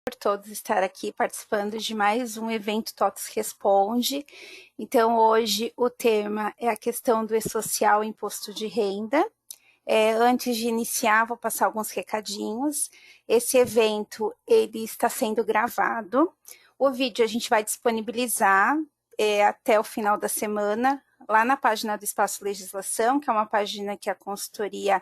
por todos estar aqui participando de mais um evento TOTOS Responde. Então, hoje o tema é a questão do E-Social e Imposto de Renda. Antes de iniciar, vou passar alguns recadinhos. Esse evento ele está sendo gravado. O vídeo a gente vai disponibilizar até o final da semana, lá na página do Espaço Legislação, que é uma página que a consultoria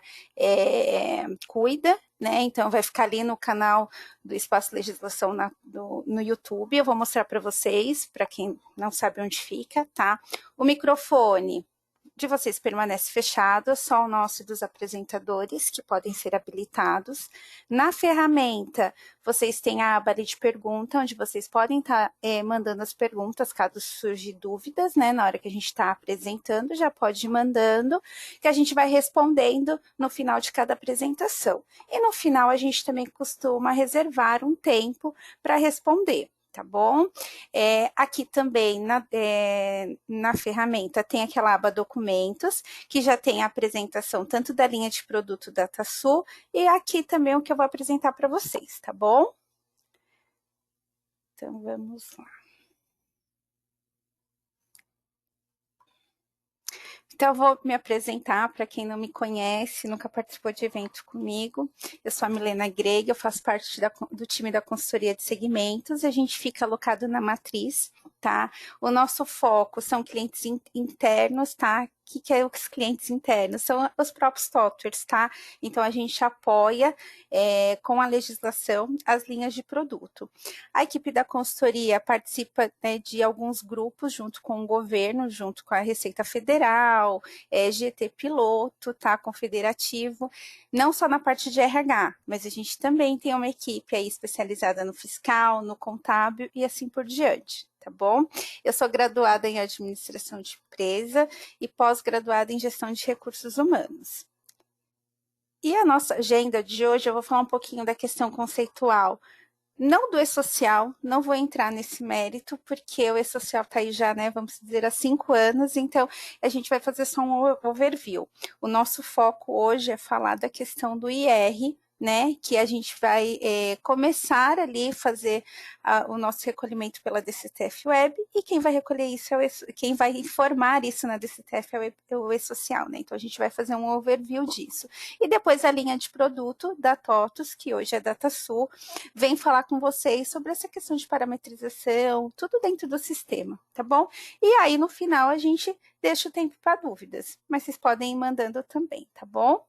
cuida, né? Então, vai ficar ali no canal do Espaço Legislação no YouTube. Eu vou mostrar para vocês, para quem não sabe onde fica, tá? O microfone de vocês permanece fechado, só o nosso e dos apresentadores que podem ser habilitados. Na ferramenta, vocês têm a aba de pergunta, onde vocês podem estar mandando as perguntas, caso surgir dúvidas, né? Na hora que a gente está apresentando, já pode ir mandando, que a gente vai respondendo no final de cada apresentação. E no final, a gente também costuma reservar um tempo para responder. Tá bom? Aqui também na ferramenta tem aquela aba documentos, que já tem a apresentação tanto da linha de produto DataSul, e aqui também o que eu vou apresentar para vocês, tá bom? Então, vamos lá. Então, eu vou me apresentar para quem não me conhece, nunca participou de evento comigo. Eu sou a Milena Greg, eu faço parte do time da consultoria de segmentos, e a gente fica alocado na matriz, tá? O nosso foco são clientes internos, tá? O que é os clientes internos? São os próprios TOTWers, tá? Então, a gente apoia com a legislação as linhas de produto. A equipe da consultoria participa, né, de alguns grupos junto com o governo, junto com a Receita Federal, GT Piloto, tá? Confederativo, não só na parte de RH, mas a gente também tem uma equipe aí especializada no fiscal, no contábil e assim por diante. Tá bom? Eu sou graduada em administração de empresa e pós-graduada em gestão de recursos humanos. E a nossa agenda de hoje, eu vou falar um pouquinho da questão conceitual, não do E-Social, não vou entrar nesse mérito, porque o E-Social está aí já, né, vamos dizer, há 5 anos, então a gente vai fazer só um overview. O nosso foco hoje é falar da questão do IR, né, que a gente vai começar ali a fazer o nosso recolhimento pela DCTF Web, e quem vai recolher isso quem vai informar isso na DCTF é o E-Social, né, então a gente vai fazer um overview disso. E depois a linha de produto da TOTOS, que hoje é DataSul, vem falar com vocês sobre essa questão de parametrização, tudo dentro do sistema, tá bom? E aí no final a gente deixa o tempo para dúvidas, mas vocês podem ir mandando também, tá bom?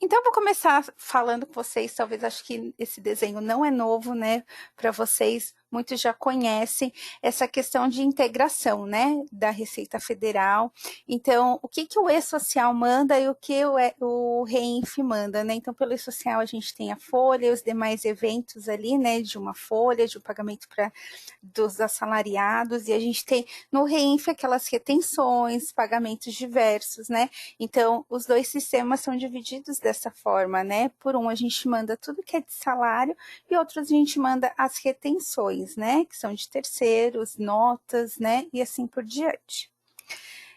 Então, eu vou começar falando com vocês, talvez acho que esse desenho não é novo, né, para vocês, muitos já conhecem essa questão de integração, né, da Receita Federal. Então, o que o E-Social manda e o que o REINF manda, né? Então, pelo E-Social a gente tem a folha, os demais eventos ali, né, de uma folha, de um pagamento dos assalariados, e a gente tem no REINF aquelas retenções, pagamentos diversos, né? Então, os dois sistemas são divididos dessa forma, né? Por um a gente manda tudo que é de salário e outros a gente manda as retenções, né? Que são de terceiros, notas, né? E assim por diante.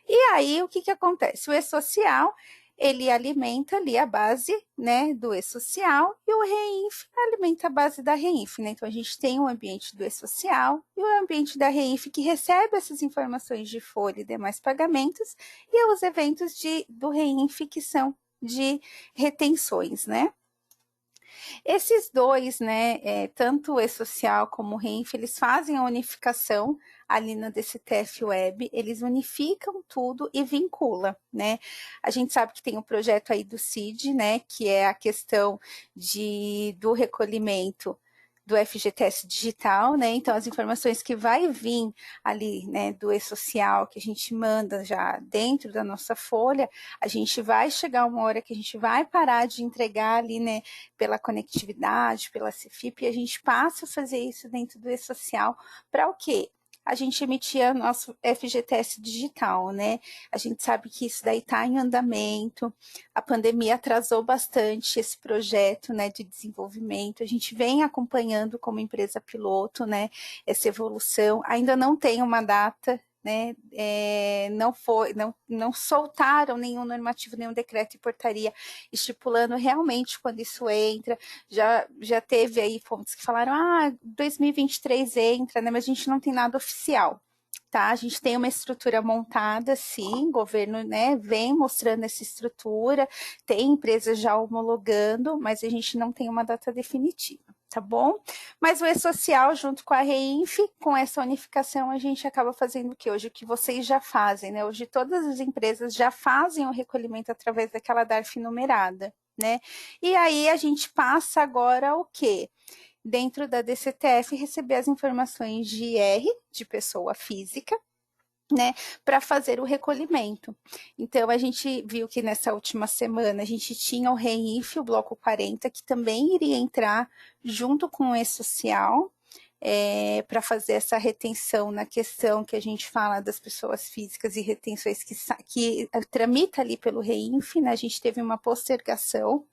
E aí, o que acontece? O E-Social, ele alimenta ali a base, né, do E-Social, e o REINF alimenta a base da REINF, né? Então, a gente tem o ambiente do E-Social e o ambiente da REINF que recebe essas informações de folha e demais pagamentos, e os eventos do REINF que são de retenções, né? Esses dois, né, tanto o E-Social como o REINF, eles fazem a unificação ali na DCTF Web, eles unificam tudo e vincula, né? A gente sabe que tem um projeto aí do CID, né, que é a questão do recolhimento do FGTS digital, né? Então, as informações que vai vir ali, né, do E-Social, que a gente manda já dentro da nossa folha, a gente vai chegar uma hora que a gente vai parar de entregar ali, né, pela conectividade, pela Cefip, e a gente passa a fazer isso dentro do E-Social para o quê? A gente emitia nosso FGTS digital, né? A gente sabe que isso daí está em andamento, a pandemia atrasou bastante esse projeto, né, de desenvolvimento, a gente vem acompanhando como empresa piloto, né, essa evolução, ainda não tem uma data né? Não soltaram nenhum normativo, nenhum decreto e portaria estipulando realmente quando isso entra. Já teve aí fontes que falaram, 2023 entra, né? Mas a gente não tem nada oficial. Tá, a gente tem uma estrutura montada, sim, o governo, né, vem mostrando essa estrutura, tem empresas já homologando, mas a gente não tem uma data definitiva, tá bom? Mas o E-Social, junto com a REINF, com essa unificação, a gente acaba fazendo o que hoje? O que vocês já fazem, né? Hoje todas as empresas já fazem o recolhimento através daquela DARF numerada, né? E aí a gente passa agora o quê? Dentro da DCTF, receber as informações de IR, de pessoa física, né, para fazer o recolhimento. Então, a gente viu que nessa última semana a gente tinha o REINF, o Bloco 40, que também iria entrar junto com o E-Social, para fazer essa retenção na questão que a gente fala das pessoas físicas e retenções que tramita ali pelo REINF, né, a gente teve uma postergação.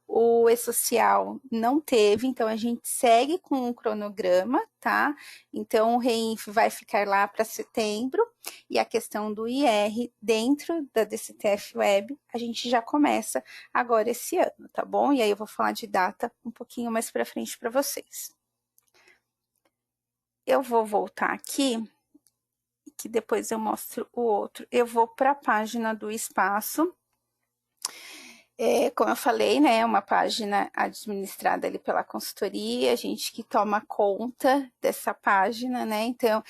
O E-Social não teve, então a gente segue com um cronograma, tá? Então o REINF vai ficar lá para setembro e a questão do IR dentro da DCTF Web a gente já começa agora esse ano, tá bom? E aí eu vou falar de data um pouquinho mais para frente para vocês. Eu vou voltar aqui, que depois eu mostro o outro. Eu vou para a página do espaço. Como eu falei, né, é uma página administrada ali pela consultoria, a gente que toma conta dessa página, né, então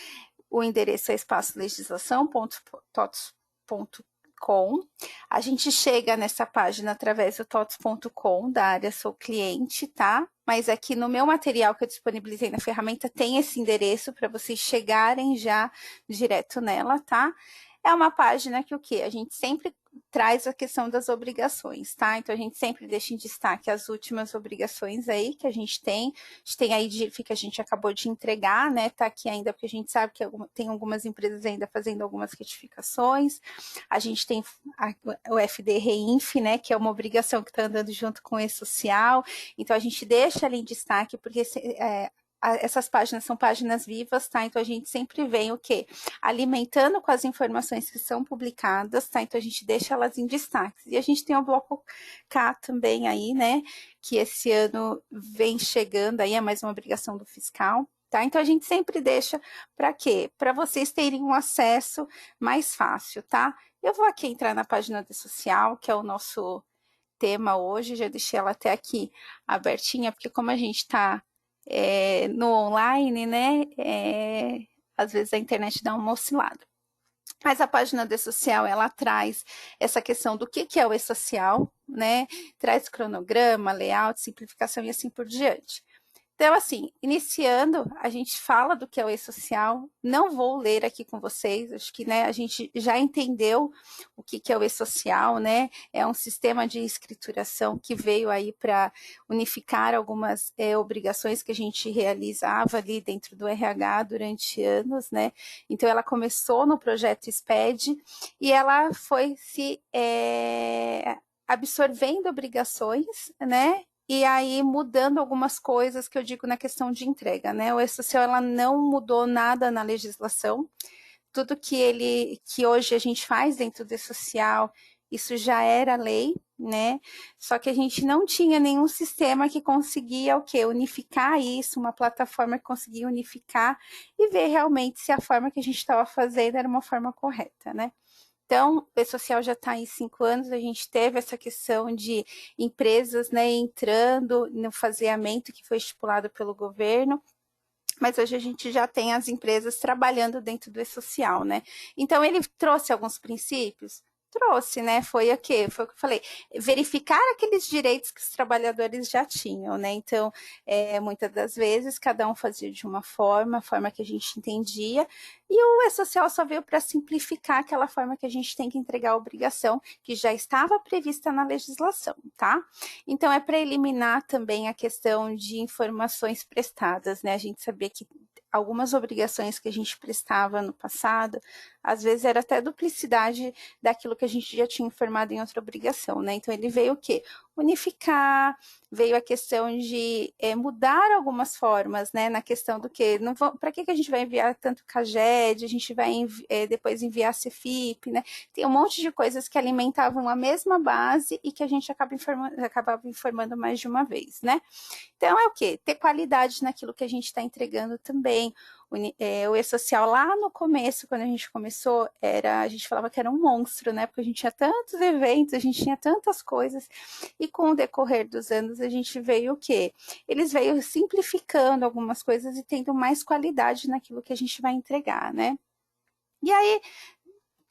o endereço é espaçolegislação.tots.com. A gente chega nessa página através do tots.com, da área Sou Cliente, tá? Mas aqui no meu material que eu disponibilizei na ferramenta tem esse endereço para vocês chegarem já direto nela, tá? É uma página que o quê? A gente sempre traz a questão das obrigações, tá? Então, a gente sempre deixa em destaque as últimas obrigações aí que a gente tem aí DIRF que a gente acabou de entregar, né? Tá aqui ainda porque a gente sabe que tem algumas empresas ainda fazendo algumas retificações. A gente tem o FD REINF, né? Que é uma obrigação que está andando junto com o E-Social. Então, a gente deixa ali em destaque porque essas páginas são páginas vivas, tá? Então a gente sempre vem o quê? Alimentando com as informações que são publicadas, tá? Então a gente deixa elas em destaque. E a gente tem o bloco K também aí, né? Que esse ano vem chegando aí, é mais uma obrigação do fiscal. Tá? Então a gente sempre deixa para quê? Para vocês terem um acesso mais fácil, tá? Eu vou aqui entrar na página do social, que é o nosso tema hoje, já deixei ela até aqui abertinha, porque como a gente está no online, né? Às vezes a internet dá uma oscilada. Mas a página do E-Social, ela traz essa questão do que é o E-Social, né? Traz cronograma, layout, simplificação e assim por diante. Então, assim, iniciando, a gente fala do que é o E-Social, não vou ler aqui com vocês, acho que né, a gente já entendeu o que é o E-Social, né? É um sistema de escrituração que veio aí para unificar algumas obrigações que a gente realizava ali dentro do RH durante anos, né? Então, ela começou no projeto SPED e ela foi se absorvendo obrigações, né? E aí mudando algumas coisas que eu digo na questão de entrega, né? O E-Social ela não mudou nada na legislação, tudo que hoje a gente faz dentro do E-Social, isso já era lei, né? Só que a gente não tinha nenhum sistema que conseguia o quê? Unificar isso, uma plataforma que conseguia unificar e ver realmente se a forma que a gente estava fazendo era uma forma correta, né? Então, o E-Social já está em 5 anos, a gente teve essa questão de empresas, né, entrando no faseamento que foi estipulado pelo governo, mas hoje a gente já tem as empresas trabalhando dentro do E-Social, né? Então, ele trouxe alguns princípios? Trouxe, né? Foi o quê? Foi o que eu falei, verificar aqueles direitos que os trabalhadores já tinham, né? Então, muitas das vezes, cada um fazia de uma forma, a forma que a gente entendia, e o E-Social só veio para simplificar aquela forma que a gente tem que entregar a obrigação, que já estava prevista na legislação, tá? Então, é para eliminar também a questão de informações prestadas, né? A gente sabia que algumas obrigações que a gente prestava no passado, às vezes era até duplicidade daquilo que a gente já tinha informado em outra obrigação, né? Então, ele veio o quê? unificar, veio a questão de mudar algumas formas, né, na questão do que, para que a gente vai enviar tanto CAGED, a gente vai depois enviar CEFIP, né, tem um monte de coisas que alimentavam a mesma base e que a gente acabava informando mais de uma vez, né. Então é o quê? Ter qualidade naquilo que a gente está entregando também. O E-Social lá no começo, quando a gente começou, a gente falava que era um monstro, né? Porque a gente tinha tantos eventos, a gente tinha tantas coisas, e com o decorrer dos anos a gente veio o quê? Eles veio simplificando algumas coisas e tendo mais qualidade naquilo que a gente vai entregar, né? E aí,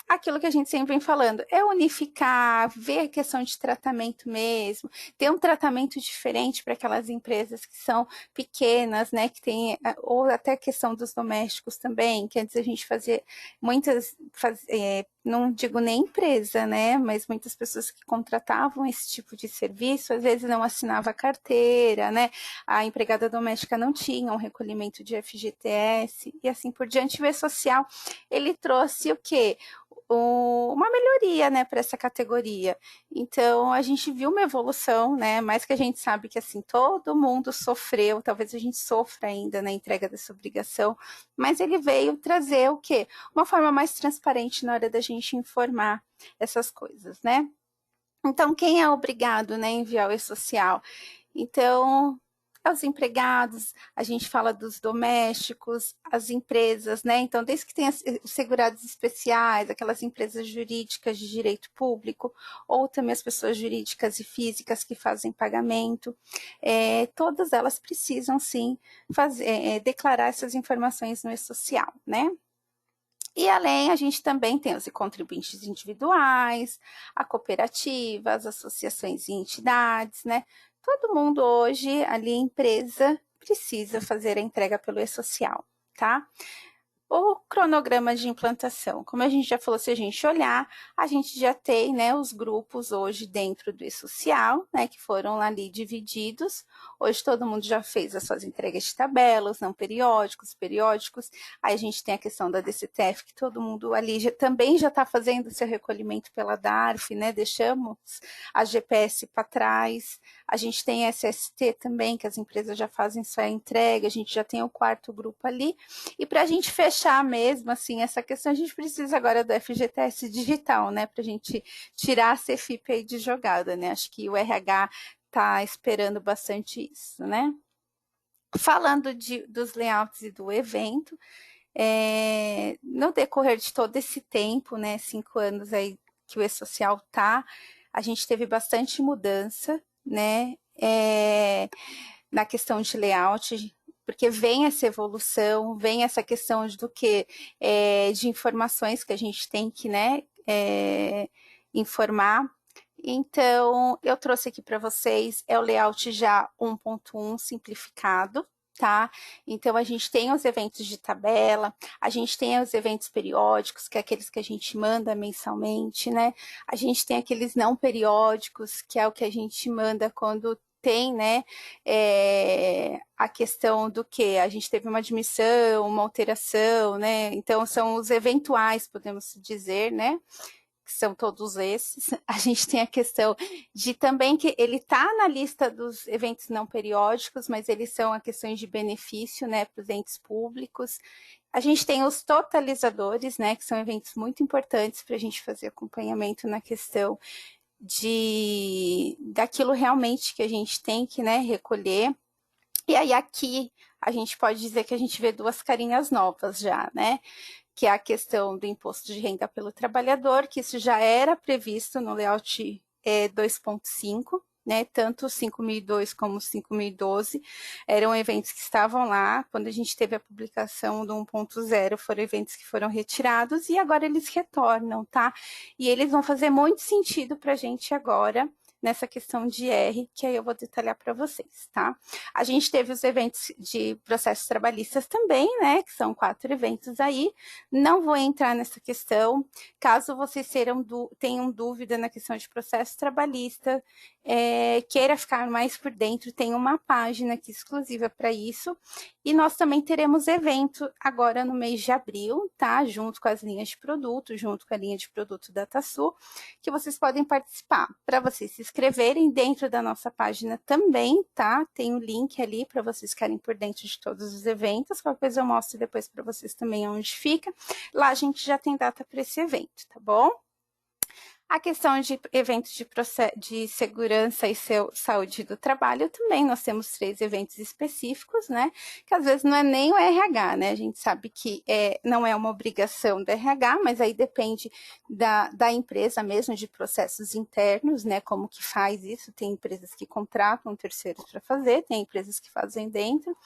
aquilo que a gente sempre vem falando, é unificar, ver a questão de tratamento mesmo, ter um tratamento diferente para aquelas empresas que são pequenas, né, que tem, ou até a questão dos domésticos também, que antes a gente fazia não digo nem empresa, né, mas muitas pessoas que contratavam esse tipo de serviço, às vezes não assinava carteira, né, a empregada doméstica não tinha um recolhimento de FGTS, e assim por diante. O E-Social, ele trouxe o quê? Uma melhoria, né, para essa categoria. Então, a gente viu uma evolução, né, mais que a gente sabe que, assim, todo mundo sofreu, talvez a gente sofra ainda na entrega dessa obrigação, mas ele veio trazer o quê? Uma forma mais transparente na hora da gente informar essas coisas, né. Então, quem é obrigado, né, a enviar o E-Social? Então, os empregados, a gente fala dos domésticos, as empresas, né? Então, desde que tenha os segurados especiais, aquelas empresas jurídicas de direito público, ou também as pessoas jurídicas e físicas que fazem pagamento, todas elas precisam sim declarar essas informações no E-Social, né? E além, a gente também tem os contribuintes individuais, a cooperativa, as associações e entidades, né? Todo mundo hoje, ali, empresa, precisa fazer a entrega pelo E-Social, tá? O cronograma de implantação, como a gente já falou, se a gente olhar, a gente já tem, né, os grupos hoje dentro do E-Social, né, que foram ali divididos. Hoje todo mundo já fez as suas entregas de tabelas, não periódicos, periódicos. Aí a gente tem a questão da DCTF, que todo mundo ali também já está fazendo seu recolhimento pela DARF, né, deixamos a GPS para trás. A gente tem SST também, que as empresas já fazem sua entrega, a gente já tem o quarto grupo ali. E para a gente fechar mesmo, assim, essa questão, a gente precisa agora do FGTS digital, né, para a gente tirar a CEFIP aí de jogada, né, acho que o RH está esperando bastante isso, né. Falando dos layouts e do evento, no decorrer de todo esse tempo, né, 5 anos aí que o E-Social tá, a gente teve bastante mudança, né, na questão de layout, porque vem essa evolução, vem essa questão do que de informações que a gente tem que, né, informar. Então, eu trouxe aqui para vocês, o layout já 1.1 simplificado, tá? Então, a gente tem os eventos de tabela, a gente tem os eventos periódicos, que é aqueles que a gente manda mensalmente, né? A gente tem aqueles não periódicos, que é o que a gente manda quando tem, né, a questão do que a gente teve uma admissão, uma alteração, né? Então, são os eventuais, podemos dizer, né? Que são todos esses. A gente tem a questão de também que ele está na lista dos eventos não periódicos, mas eles são a questão de benefício, né, para os entes públicos. A gente tem os totalizadores, né, que são eventos muito importantes para a gente fazer acompanhamento na questão daquilo realmente que a gente tem que, né, recolher. E aí aqui a gente pode dizer que a gente vê duas carinhas novas já, né? Que é a questão do imposto de renda pelo trabalhador, que isso já era previsto no layout 2.5, né? Tanto o 5002 como o 5012 eram eventos que estavam lá. Quando a gente teve a publicação do 1.0, foram eventos que foram retirados e agora eles retornam, tá? E eles vão fazer muito sentido para a gente agora, nessa questão de R, que aí eu vou detalhar para vocês, tá? A gente teve os eventos de processos trabalhistas também, né, que são 4 eventos aí. Não vou entrar nessa questão. Caso vocês tenham dúvida na questão de processo trabalhista, queira ficar mais por dentro, tem uma página aqui exclusiva para isso. E nós também teremos evento agora no mês de abril, tá? Junto com as linhas de produto, junto com a linha de produto DataSul, que vocês podem participar. Para vocês se inscreverem dentro da nossa página também, tá? Tem o link ali para vocês ficarem por dentro de todos os eventos. Qualquer coisa eu mostro depois para vocês também onde fica. Lá a gente já tem data para esse evento, tá bom? A questão de eventos de segurança e saúde do trabalho, também nós temos 3 eventos específicos, né? Que às vezes não é nem o RH, né? A gente sabe que não é uma obrigação do RH, mas aí depende da empresa mesmo, de processos internos, né? Como que faz isso? Tem empresas que contratam terceiros para fazer, tem empresas que fazem dentro.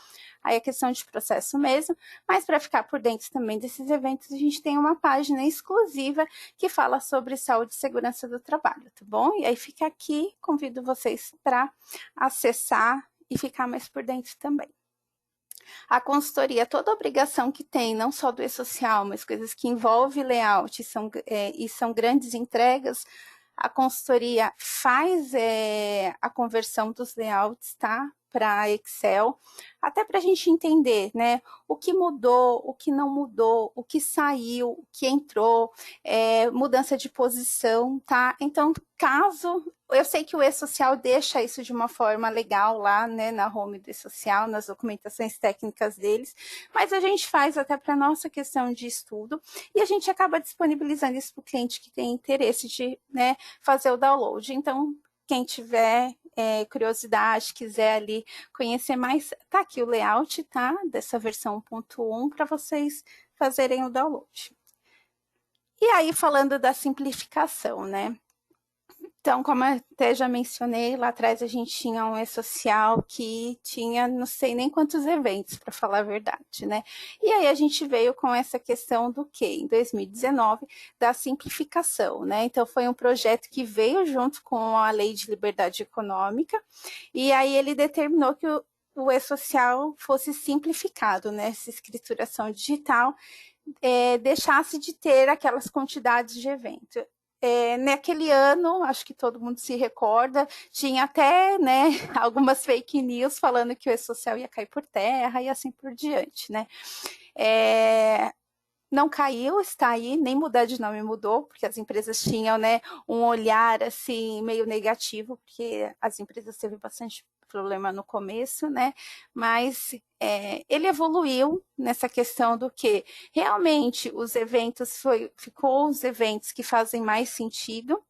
Aí é questão de processo mesmo, mas para ficar por dentro também desses eventos, a gente tem uma página exclusiva que fala sobre saúde e segurança do trabalho, tá bom? E aí fica aqui, convido vocês para acessar e ficar mais por dentro também. A consultoria, toda obrigação que tem, não só do e-social, mas coisas que envolvem layout e são grandes entregas, a consultoria faz a conversão dos layouts, tá? Para Excel, até para a gente entender, né? O que mudou, o que não mudou, o que saiu, o que entrou, mudança de posição, tá? Então, caso eu sei que o e-social deixa isso de uma forma legal lá, né, na home do e-social, nas documentações técnicas deles, mas a gente faz até para nossa questão de estudo e a gente acaba disponibilizando isso para o cliente que tem interesse de, né, fazer o download. Então, quem tiver curiosidade, quiser ali conhecer mais, tá aqui o layout, tá? Dessa versão 1.1 para vocês fazerem o download. E aí, falando da simplificação, né? Então, como eu até já mencionei, lá atrás a gente tinha um e-social que tinha não sei nem quantos eventos, para falar a verdade, né? E aí a gente veio com essa questão do quê? Em 2019, da simplificação, né? Então, foi um projeto que veio junto com a Lei de Liberdade Econômica, e aí ele determinou que o e-social fosse simplificado, né? Essa escrituração digital deixasse de ter aquelas quantidades de evento. Naquele ano, acho que todo mundo se recorda, tinha até, né, algumas fake news falando que o e-social ia cair por terra e assim por diante, né? Não caiu, está aí, nem mudar de nome mudou, porque as empresas tinham, né, um olhar assim meio negativo, porque as empresas teve bastante problema no começo, né? Mas ele evoluiu nessa questão do que realmente os eventos ficou os eventos que fazem mais sentido,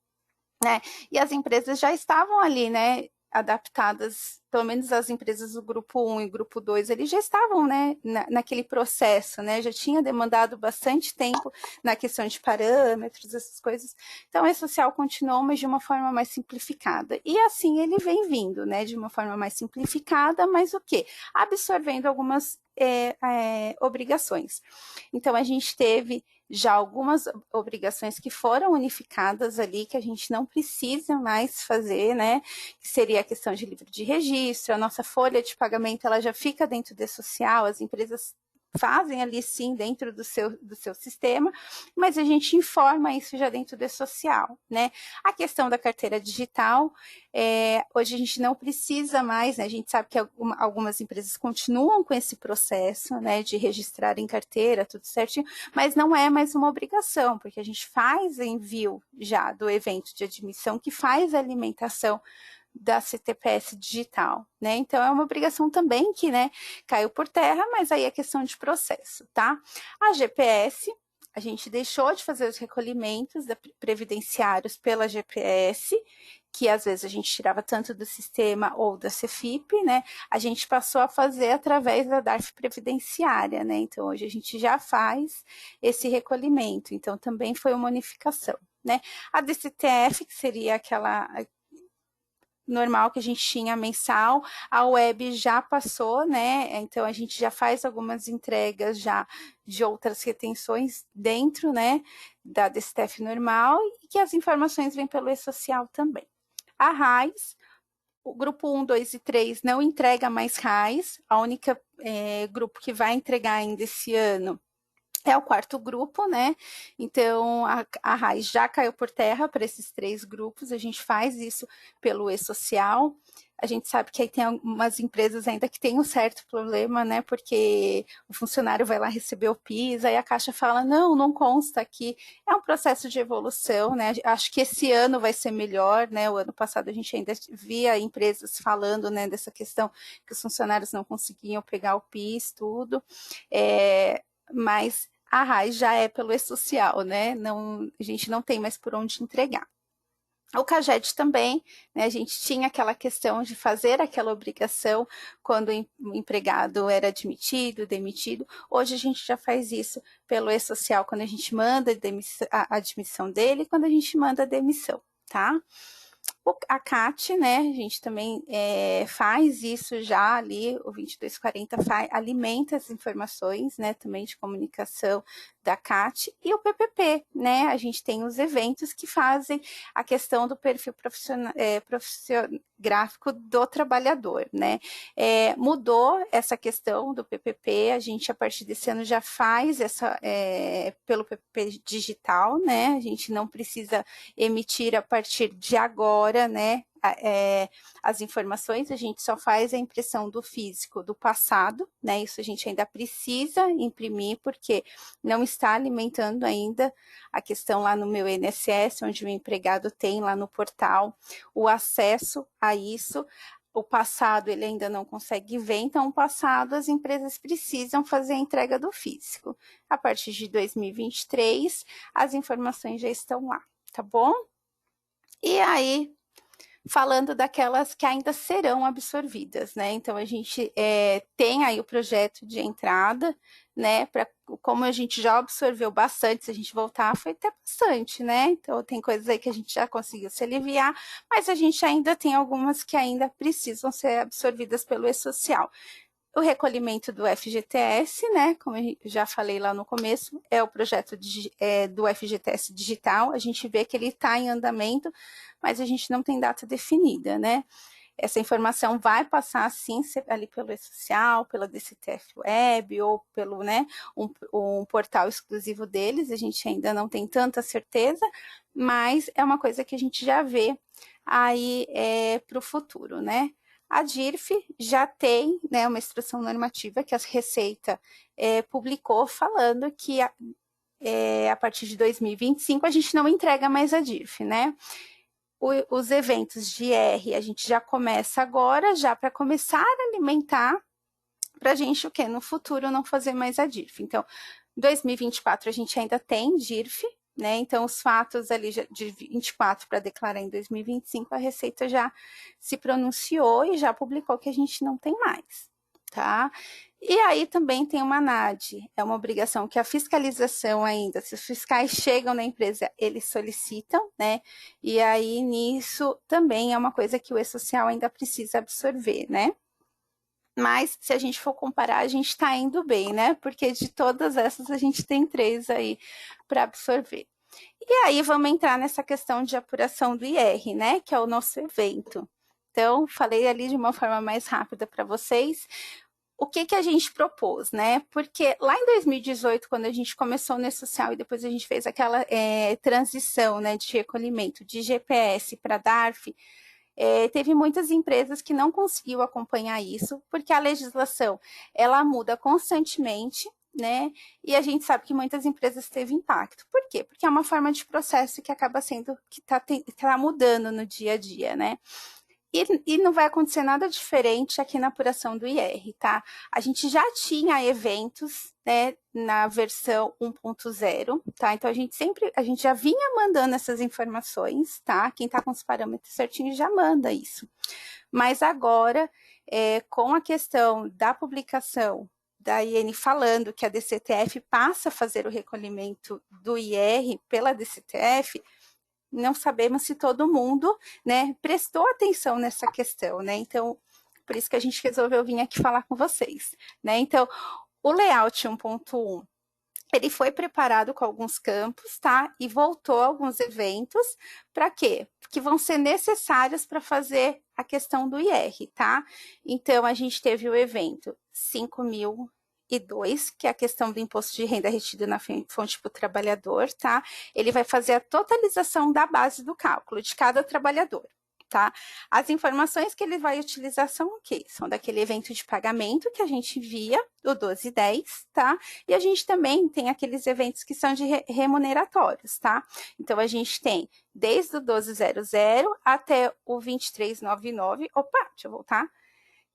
né? E as empresas já estavam ali, né? Adaptadas, pelo menos as empresas do grupo 1 e grupo 2, eles já estavam, né, naquele processo, né, já tinha demandado bastante tempo na questão de parâmetros, essas coisas. Então, o e-social continuou, mas de uma forma mais simplificada. E assim ele vem vindo, né, de uma forma mais simplificada, mas o quê? Absorvendo algumas obrigações. Então, a gente teve já algumas obrigações que foram unificadas ali, que a gente não precisa mais fazer, né? Que seria a questão de livro de registro, a nossa folha de pagamento, ela já fica dentro do e-social, as empresas fazem ali sim dentro do seu sistema, mas a gente informa isso já dentro do e-social, né? A questão da carteira digital, hoje a gente não precisa mais, né? A gente sabe que algumas empresas continuam com esse processo, né, de registrar em carteira, tudo certinho, mas não é mais uma obrigação, porque a gente faz envio já do evento de admissão, que faz a alimentação da CTPS digital, né? Então é uma obrigação também que, né, caiu por terra, mas aí é questão de processo, tá? A GPS, a gente deixou de fazer os recolhimentos previdenciários pela GPS, que às vezes a gente tirava tanto do sistema ou da Cefip, né? A gente passou a fazer através da DARF previdenciária, né? Então hoje a gente já faz esse recolhimento, então também foi uma unificação, né? A DCTF, que seria aquela normal que a gente tinha mensal, a web já passou, né? Então a gente já faz algumas entregas já de outras retenções dentro, né, da DSTF normal e que as informações vêm pelo e-social também. A RAIS, o grupo 1, 2 e 3 não entrega mais RAIS, a única grupo que vai entregar ainda esse ano é o quarto grupo, né? Então, a RAIS já caiu por terra para esses 3 grupos, a gente faz isso pelo e-social. A gente sabe que aí tem algumas empresas ainda que tem um certo problema, né? Porque o funcionário vai lá receber o PIS, aí a Caixa fala, não consta aqui. É um processo de evolução, né? Acho que esse ano vai ser melhor, né? O ano passado a gente ainda via empresas falando, né, dessa questão que os funcionários não conseguiam pegar o PIS, tudo. Mas a RAI já é pelo e-social, né? Não, a gente não tem mais por onde entregar. O CAGED também, né, a gente tinha aquela questão de fazer aquela obrigação quando o empregado era admitido, demitido. Hoje a gente já faz isso pelo e-social, quando a gente manda a admissão dele e quando a gente manda a demissão, tá? A CAT, né, a gente também faz isso já ali, o 2240 alimenta as informações, né, também de comunicação da CAT, e o PPP, né, a gente tem os eventos que fazem a questão do perfil gráfico do trabalhador, né. Mudou essa questão do PPP, a gente a partir desse ano já faz pelo PPP digital, né, a gente não precisa emitir a partir de agora, né, as informações, a gente só faz a impressão do físico do passado, né, isso a gente ainda precisa imprimir, porque não está alimentando ainda a questão lá no meu INSS, onde o empregado tem lá no portal o acesso a isso. O passado ele ainda não consegue ver, então o passado as empresas precisam fazer a entrega do físico. A partir de 2023, as informações já estão lá, tá bom? E aí, falando daquelas que ainda serão absorvidas, né? Então, a gente tem aí o projeto de entrada, né? Como a gente já absorveu bastante, se a gente voltar, foi até bastante, né? Então, tem coisas aí que a gente já conseguiu se aliviar, mas a gente ainda tem algumas que ainda precisam ser absorvidas pelo e-social. O recolhimento do FGTS, né, como eu já falei lá no começo, é o projeto do FGTS digital, a gente vê que ele está em andamento, mas a gente não tem data definida, né. Essa informação vai passar, sim, ali pelo e-social, pela DCTF Web, ou pelo, né, um portal exclusivo deles, a gente ainda não tem tanta certeza, mas é uma coisa que a gente já vê aí para o futuro, né. A DIRF já tem, né, uma instrução normativa que a Receita publicou falando que a partir de 2025 a gente não entrega mais a DIRF, né? Os eventos de IR a gente já começa agora, já para começar a alimentar para a gente o quê? No futuro não fazer mais a DIRF. Então, 2024 a gente ainda tem DIRF, né? Então, os fatos ali de 24 para declarar em 2025, a Receita já se pronunciou e já publicou que a gente não tem mais, tá? E aí também tem uma ANAD, é uma obrigação que a fiscalização ainda, se os fiscais chegam na empresa, eles solicitam, né? E aí nisso também é uma coisa que o e-social ainda precisa absorver, né? Mas se a gente for comparar, a gente está indo bem, né? Porque de todas essas a gente tem 3 aí para absorver. E aí vamos entrar nessa questão de apuração do IR, né? Que é o nosso evento. Então, falei ali de uma forma mais rápida para vocês. O que a gente propôs, né? Porque lá em 2018, quando a gente começou no e-social e depois a gente fez aquela transição, né, de recolhimento de GPS para DARF, teve muitas empresas que não conseguiu acompanhar isso, porque a legislação ela muda constantemente, né? E a gente sabe que muitas empresas teve impacto. Por quê? Porque é uma forma de processo que acaba sendo que tá mudando no dia a dia, né? E não vai acontecer nada diferente aqui na apuração do IR, tá? A gente já tinha eventos, né, na versão 1.0, tá? Então a gente já vinha mandando essas informações, tá? Quem tá com os parâmetros certinhos já manda isso. Mas agora, com a questão da publicação da IN falando que a DCTF passa a fazer o recolhimento do IR pela DCTF, não sabemos se todo mundo, né, prestou atenção nessa questão, né? Então, por isso que a gente resolveu vir aqui falar com vocês, né? Então, o layout 1.1 ele foi preparado com alguns campos, tá? E voltou a alguns eventos, para quê? Que vão ser necessários para fazer a questão do IR, tá? Então, a gente teve o evento 5.002, que é a questão do imposto de renda retido na fonte para o trabalhador, tá? Ele vai fazer a totalização da base do cálculo de cada trabalhador. tá? As informações que ele vai utilizar são o quê? São daquele evento de pagamento que a gente via, o 1210, tá? E a gente também tem aqueles eventos que são de remuneratórios, tá? Então, a gente tem desde o 1200 até o 2399, opa, deixa eu voltar,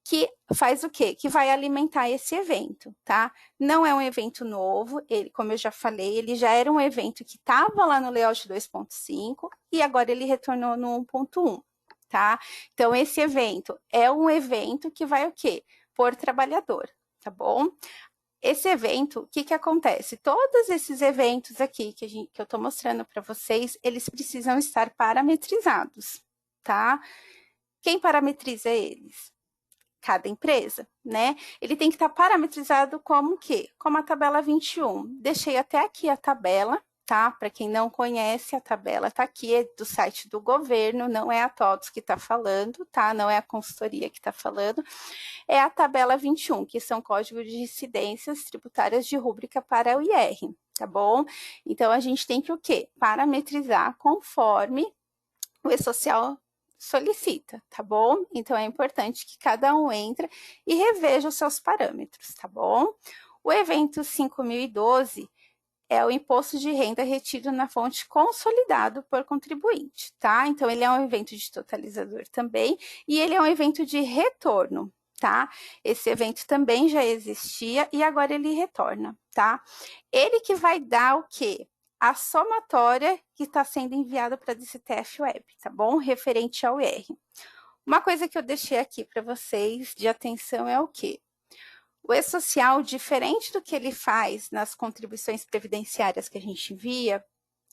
que faz o quê? Que vai alimentar esse evento, tá? Não é um evento novo, ele, como eu já falei, ele já era um evento que estava lá no layout 2.5 e agora ele retornou no 1.1, tá? Então, esse evento é um evento que vai o quê? Por trabalhador, tá bom? Esse evento, o que acontece? Todos esses eventos aqui que eu estou mostrando para vocês, eles precisam estar parametrizados, tá? Quem parametriza eles? Cada empresa, né? Ele tem que estar parametrizado como o quê? Como a tabela 21. Deixei até aqui a tabela, tá? Para quem não conhece, a tabela está aqui, é do site do governo, não é a TOTS que está falando, tá? Não é a consultoria que está falando, é a tabela 21, que são códigos de incidências tributárias de rúbrica para o IR, tá bom? Então, a gente tem que o quê? Parametrizar conforme o E-Social solicita, tá bom? Então, é importante que cada um entre e reveja os seus parâmetros, tá bom? O evento 5012 é o imposto de renda retido na fonte consolidado por contribuinte, tá? Então, ele é um evento de totalizador também e ele é um evento de retorno, tá? Esse evento também já existia e agora ele retorna, tá? Ele que vai dar o quê? A somatória que está sendo enviada para a DCTF Web, tá bom? Referente ao IR. Uma coisa que eu deixei aqui para vocês de atenção é o quê? O E-Social, diferente do que ele faz nas contribuições previdenciárias que a gente via,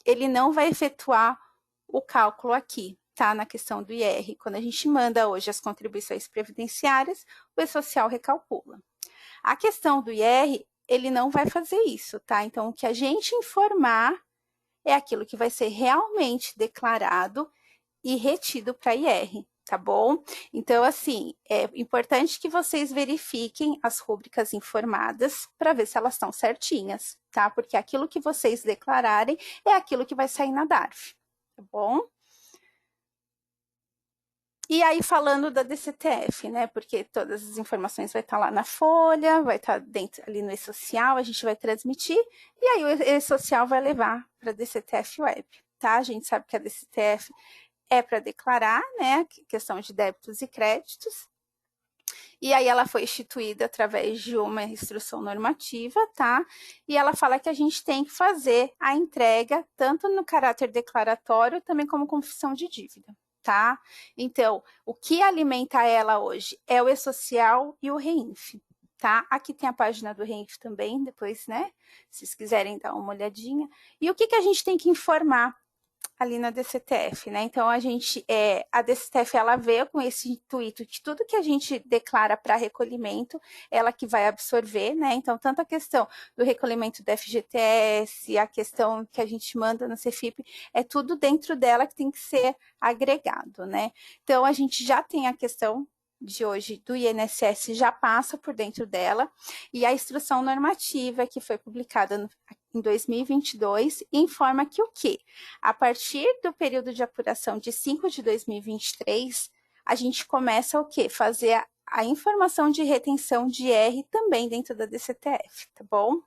ele não vai efetuar o cálculo aqui, tá? Na questão do IR. Quando a gente manda hoje as contribuições previdenciárias, o E-Social recalcula. A questão do IR, ele não vai fazer isso, tá? Então, o que a gente informar é aquilo que vai ser realmente declarado e retido para IR, tá bom? Então, assim, é importante que vocês verifiquem as rúbricas informadas para ver se elas estão certinhas, tá? Porque aquilo que vocês declararem é aquilo que vai sair na DARF, tá bom? E aí, falando da DCTF, né? Porque todas as informações vai estar lá na folha, vai estar dentro ali no E-Social, a gente vai transmitir, e aí o E-Social vai levar para a DCTF Web, tá? A gente sabe que a DCTF é para declarar, né? Questão de débitos e créditos. E aí ela foi instituída através de uma instrução normativa, tá? E ela fala que a gente tem que fazer a entrega tanto no caráter declaratório, também como confissão de dívida, tá? Então, o que alimenta ela hoje é o E-Social e o REINF, tá? Aqui tem a página do REINF também, depois, né? Se vocês quiserem dar uma olhadinha. E o que a gente tem que informar ali na DCTF, né? Então, a DCTF, ela veio com esse intuito de tudo que a gente declara para recolhimento, ela que vai absorver, né? Então, tanto a questão do recolhimento do FGTS, a questão que a gente manda no CEFIP, é tudo dentro dela que tem que ser agregado, né? Então, a gente já tem a questão de hoje do INSS já passa por dentro dela, e a instrução normativa que foi publicada em 2022 informa que o quê? A partir do período de apuração de 5 de 2023, a gente começa o quê? Fazer a informação de retenção de R também dentro da DCTF, tá bom?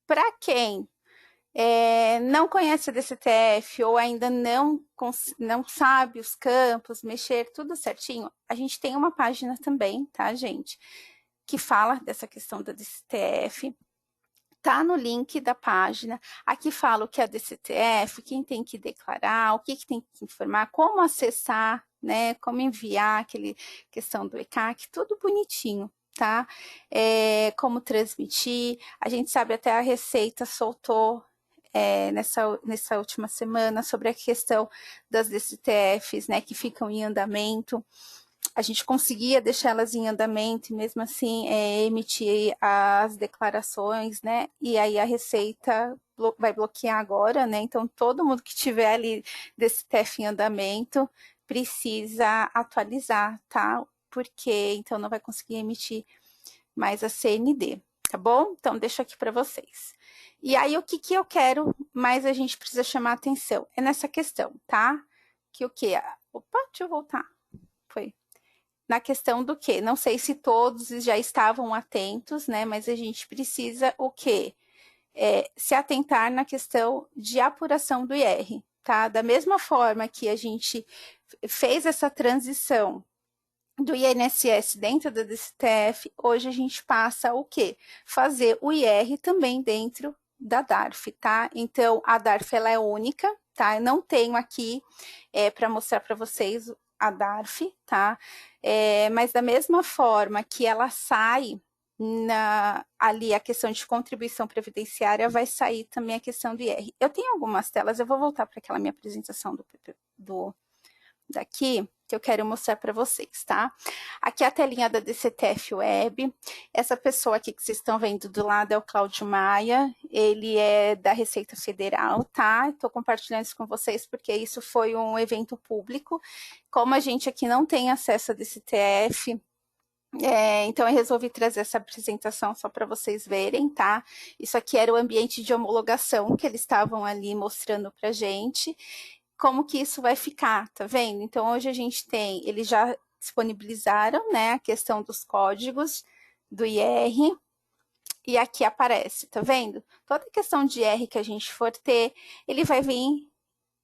Para quem não conhece a DCTF ou ainda não sabe os campos, mexer tudo certinho, a gente tem uma página também, tá, gente? Que fala dessa questão da DCTF. Tá no link da página. Aqui fala o que é a DCTF, quem tem que declarar, o que tem que informar, como acessar, né? Como enviar aquele questão do ECAC, tudo bonitinho, tá? Como transmitir. A gente sabe até a Receita soltou nessa última semana sobre a questão das DCTFs, né, que ficam em andamento. A gente conseguia deixá-las em andamento e mesmo assim emitir as declarações, né? E aí a Receita vai bloquear agora, né? Então todo mundo que tiver ali DCTF em andamento precisa atualizar, tá? Porque então não vai conseguir emitir mais a CND, tá bom? Então, deixo aqui para vocês. E aí, o que, que eu quero mais a gente precisa chamar atenção? É nessa questão, tá? Que o quê? Opa, deixa eu voltar. Foi. Na questão do quê? Não sei se todos já estavam atentos, né? Mas a gente precisa o quê? Se atentar na questão de apuração do IR, tá? Da mesma forma que a gente fez essa transição do INSS dentro do DSTF, hoje a gente passa o quê? Fazer o IR também dentro da DARF, tá? Então, a DARF ela é única, tá? Eu não tenho aqui para mostrar para vocês a DARF, tá? Mas da mesma forma que ela sai ali a questão de contribuição previdenciária, vai sair também a questão do IR. Eu tenho algumas telas, eu vou voltar para aquela minha apresentação daqui, que eu quero mostrar para vocês, tá? Aqui é a telinha da DCTF Web. Essa pessoa aqui que vocês estão vendo do lado é o Cláudio Maia, ele é da Receita Federal, tá? Estou compartilhando isso com vocês porque isso foi um evento público. Como a gente aqui não tem acesso a DCTF, então eu resolvi trazer essa apresentação só para vocês verem, tá? Isso aqui era o ambiente de homologação que eles estavam ali mostrando para gente. Como que isso vai ficar, tá vendo? Então, hoje a gente tem, eles já disponibilizaram, né, a questão dos códigos do IR, e aqui aparece, tá vendo? Toda questão de IR que a gente for ter, ele vai vir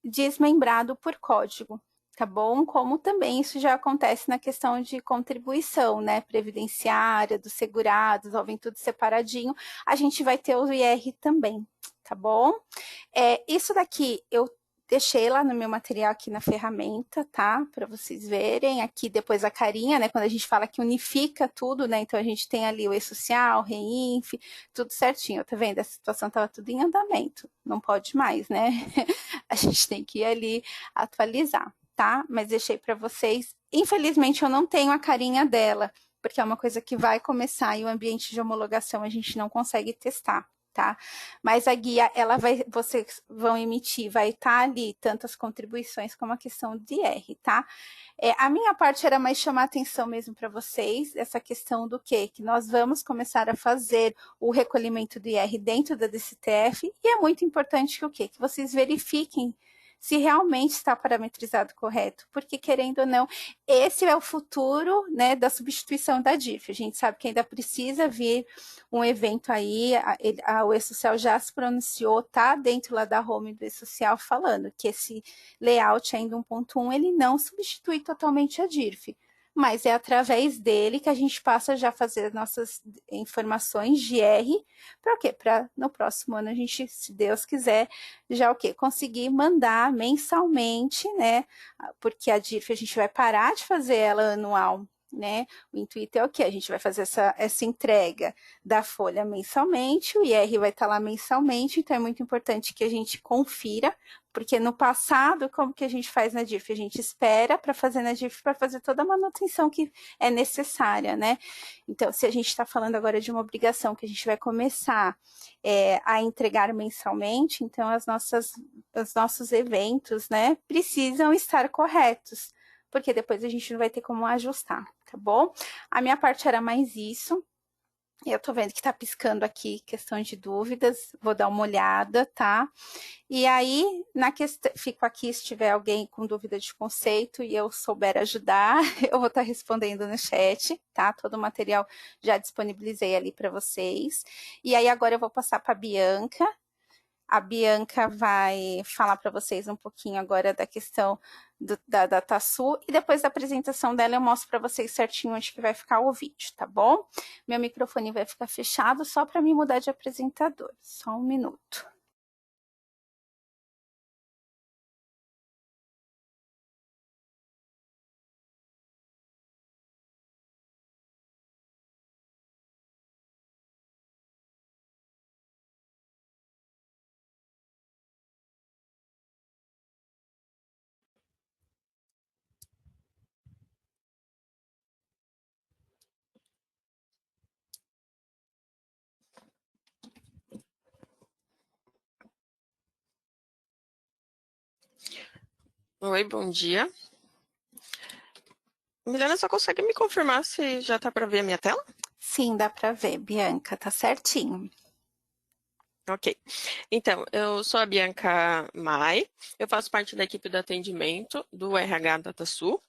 desmembrado por código, tá bom? Como também isso já acontece na questão de contribuição, né, previdenciária, dos segurados, ó, vem tudo separadinho, a gente vai ter o IR também, tá bom? Isso daqui eu deixei lá no meu material aqui na ferramenta, tá? Para vocês verem. Aqui depois a carinha, né? Quando a gente fala que unifica tudo, né? Então a gente tem ali o E-Social, Reinf, tudo certinho, tá vendo? A situação estava tudo em andamento. Não pode mais, né? A gente tem que ir ali atualizar, tá? Mas deixei para vocês. Infelizmente eu não tenho a carinha dela, porque é uma coisa que vai começar e o ambiente de homologação a gente não consegue testar, tá? Mas a guia, ela vai, vocês vão emitir, vai estar ali tantas contribuições como a questão de R, tá? A minha parte era mais chamar atenção mesmo para vocês, essa questão do quê? Que nós vamos começar a fazer o recolhimento do IR dentro da DCTF, e é muito importante que o quê? Que vocês verifiquem se realmente está parametrizado correto, porque querendo ou não, esse é o futuro, né, da substituição da DIF. A gente sabe que ainda precisa vir um evento aí, o E-Social já se pronunciou, tá dentro lá da home do E-Social falando que esse layout ainda 1.1, ele não substitui totalmente a DIRF, mas é através dele que a gente passa já a fazer nossas informações de R, para o quê? Para no próximo ano a gente, se Deus quiser, já o quê? Conseguir mandar mensalmente, né? Porque a DIRF a gente vai parar de fazer ela anual, né? O intuito é o que? A gente vai fazer essa entrega da folha mensalmente, o IR vai estar lá mensalmente, então é muito importante que a gente confira, porque no passado, como que a gente faz na DIRF? A gente espera para fazer na DIRF para fazer toda a manutenção que é necessária, né? Então, se a gente está falando agora de uma obrigação que a gente vai começar a entregar mensalmente, então os nossos eventos, né, precisam estar corretos, porque depois a gente não vai ter como ajustar, tá bom? A minha parte era mais isso. Eu tô vendo que tá piscando aqui questão de dúvidas, vou dar uma olhada, tá? E aí, na questão, fico aqui se tiver alguém com dúvida de conceito e eu souber ajudar, eu vou estar respondendo no chat, tá? Todo o material já disponibilizei ali para vocês. E aí agora eu vou passar para a Bianca. A Bianca vai falar para vocês um pouquinho agora da questão da DataSul, e depois da apresentação dela eu mostro para vocês certinho onde que vai ficar o vídeo, tá bom? Meu microfone vai ficar fechado só para me mudar de apresentador. Só um minuto. Oi, bom dia. Milena, só consegue me confirmar se já tá para ver a minha tela? Sim, dá para ver, Bianca, tá certinho. Ok. Então, eu sou a Bianca Mai, eu faço parte da equipe do atendimento do RH DataSul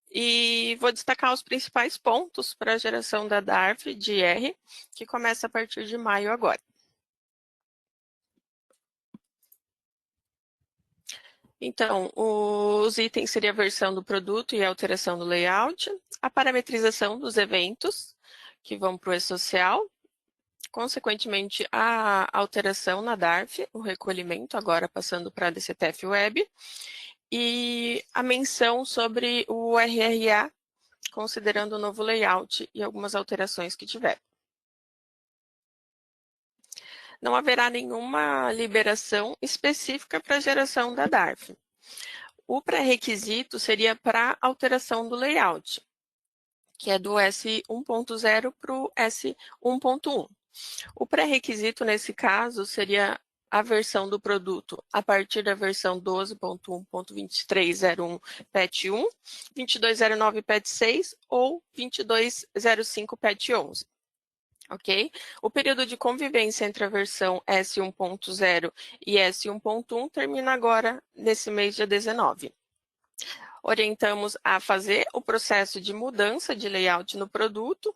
e vou destacar os principais pontos para a geração da DARF de R, que começa a partir de maio agora. Então, os itens seriam a versão do produto e a alteração do layout, a parametrização dos eventos, que vão para o e-social, consequentemente, a alteração na DARF, o recolhimento, agora passando para a DCTF Web, e a menção sobre o RRA, considerando o novo layout e algumas alterações que tiver. Não haverá nenhuma liberação específica para a geração da DARF. O pré-requisito seria para alteração do layout, que é do S1.0 para o S1.1. O pré-requisito, nesse caso, seria a versão do produto a partir da versão 12.1.2301 PET 1, 2209 PET 6 ou 2205 PET 11. Ok? O período de convivência entre a versão S1.0 e S1.1 termina agora, nesse mês de 19. Orientamos a fazer o processo de mudança de layout no produto,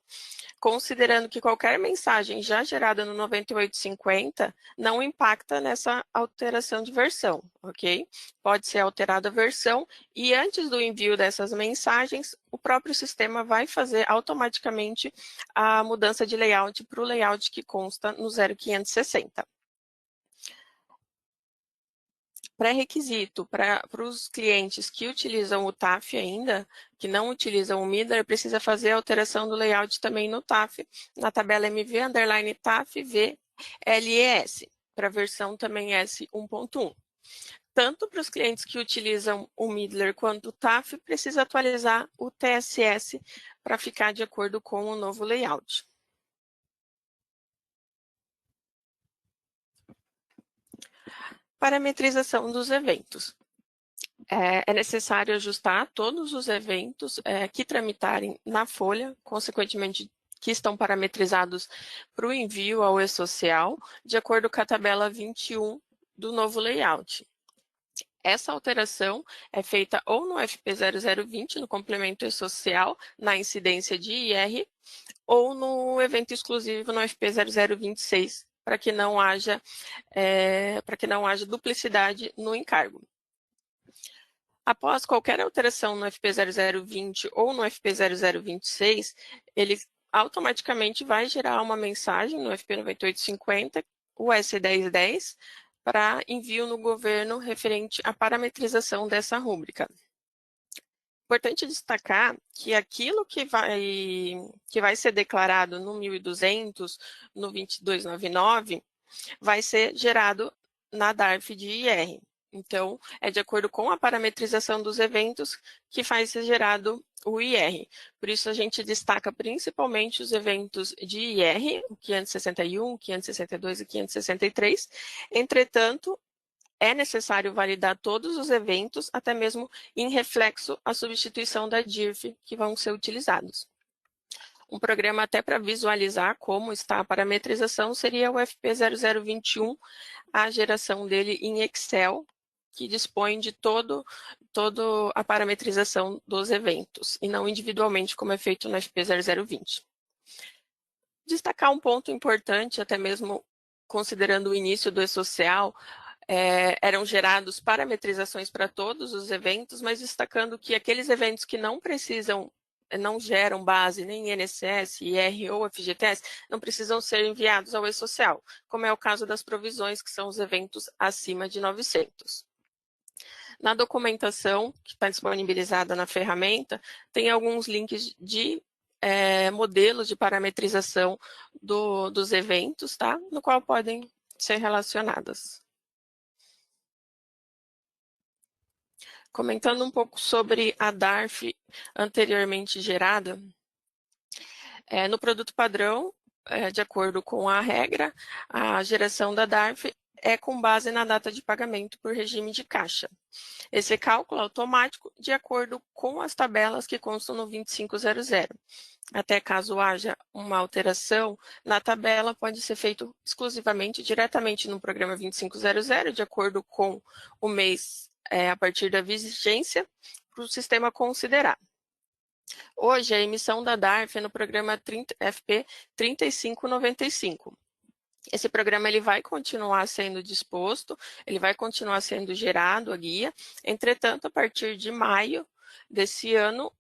considerando que qualquer mensagem já gerada no 9850 não impacta nessa alteração de versão, ok? Pode ser alterada a versão e antes do envio dessas mensagens, o próprio sistema vai fazer automaticamente a mudança de layout para o layout que consta no 0560. Pré-requisito para os clientes que utilizam o TAF ainda, que não utilizam o Midler, precisa fazer a alteração do layout também no TAF, na tabela MV_TAF VLES, para a versão também S1.1. Tanto para os clientes que utilizam o Midler quanto o TAF, precisa atualizar o TSS para ficar de acordo com o novo layout. Parametrização dos eventos. É necessário ajustar todos os eventos que tramitarem na folha, consequentemente que estão parametrizados para o envio ao e-social, de acordo com a tabela 21 do novo layout. Essa alteração é feita ou no FP0020, no complemento e-social, na incidência de IR, ou no evento exclusivo no FP0026, para que não haja duplicidade no encargo. Após qualquer alteração no FP0020 ou no FP0026, ele automaticamente vai gerar uma mensagem no FP9850, o S1010, para envio no governo referente à parametrização dessa rúbrica. Importante destacar que aquilo que vai ser declarado no 1200, no 2299, vai ser gerado na DARF de IR. Então, é de acordo com a parametrização dos eventos que faz ser gerado o IR. Por isso, a gente destaca principalmente os eventos de IR, o 561, 562 e 563. Entretanto, é necessário validar todos os eventos, até mesmo em reflexo à substituição da DIRF que vão ser utilizados. Um programa até para visualizar como está a parametrização seria o FP0021, a geração dele em Excel, que dispõe de toda a parametrização dos eventos, e não individualmente, como é feito no FP0020. Destacar um ponto importante, até mesmo considerando o início do e-social, eram gerados parametrizações para todos os eventos, mas destacando que aqueles eventos que não geram base nem INSS, IR ou FGTS, não precisam ser enviados ao e-social, como é o caso das provisões, que são os eventos acima de 900. Na documentação, que está disponibilizada na ferramenta, tem alguns links de modelos de parametrização dos eventos, tá? No qual podem ser relacionadas. Comentando um pouco sobre a DARF anteriormente gerada, no produto padrão, de acordo com a regra, a geração da DARF é com base na data de pagamento por regime de caixa. Esse cálculo é automático de acordo com as tabelas que constam no 2500. Até caso haja uma alteração na tabela, pode ser feito exclusivamente, diretamente no programa 2500, de acordo com o mês a partir da vigência, para o sistema considerar. Hoje, a emissão da DARF é no programa FP 3595. Esse programa ele vai continuar sendo disposto, ele vai continuar sendo gerado a guia. Entretanto, a partir de maio desse ano,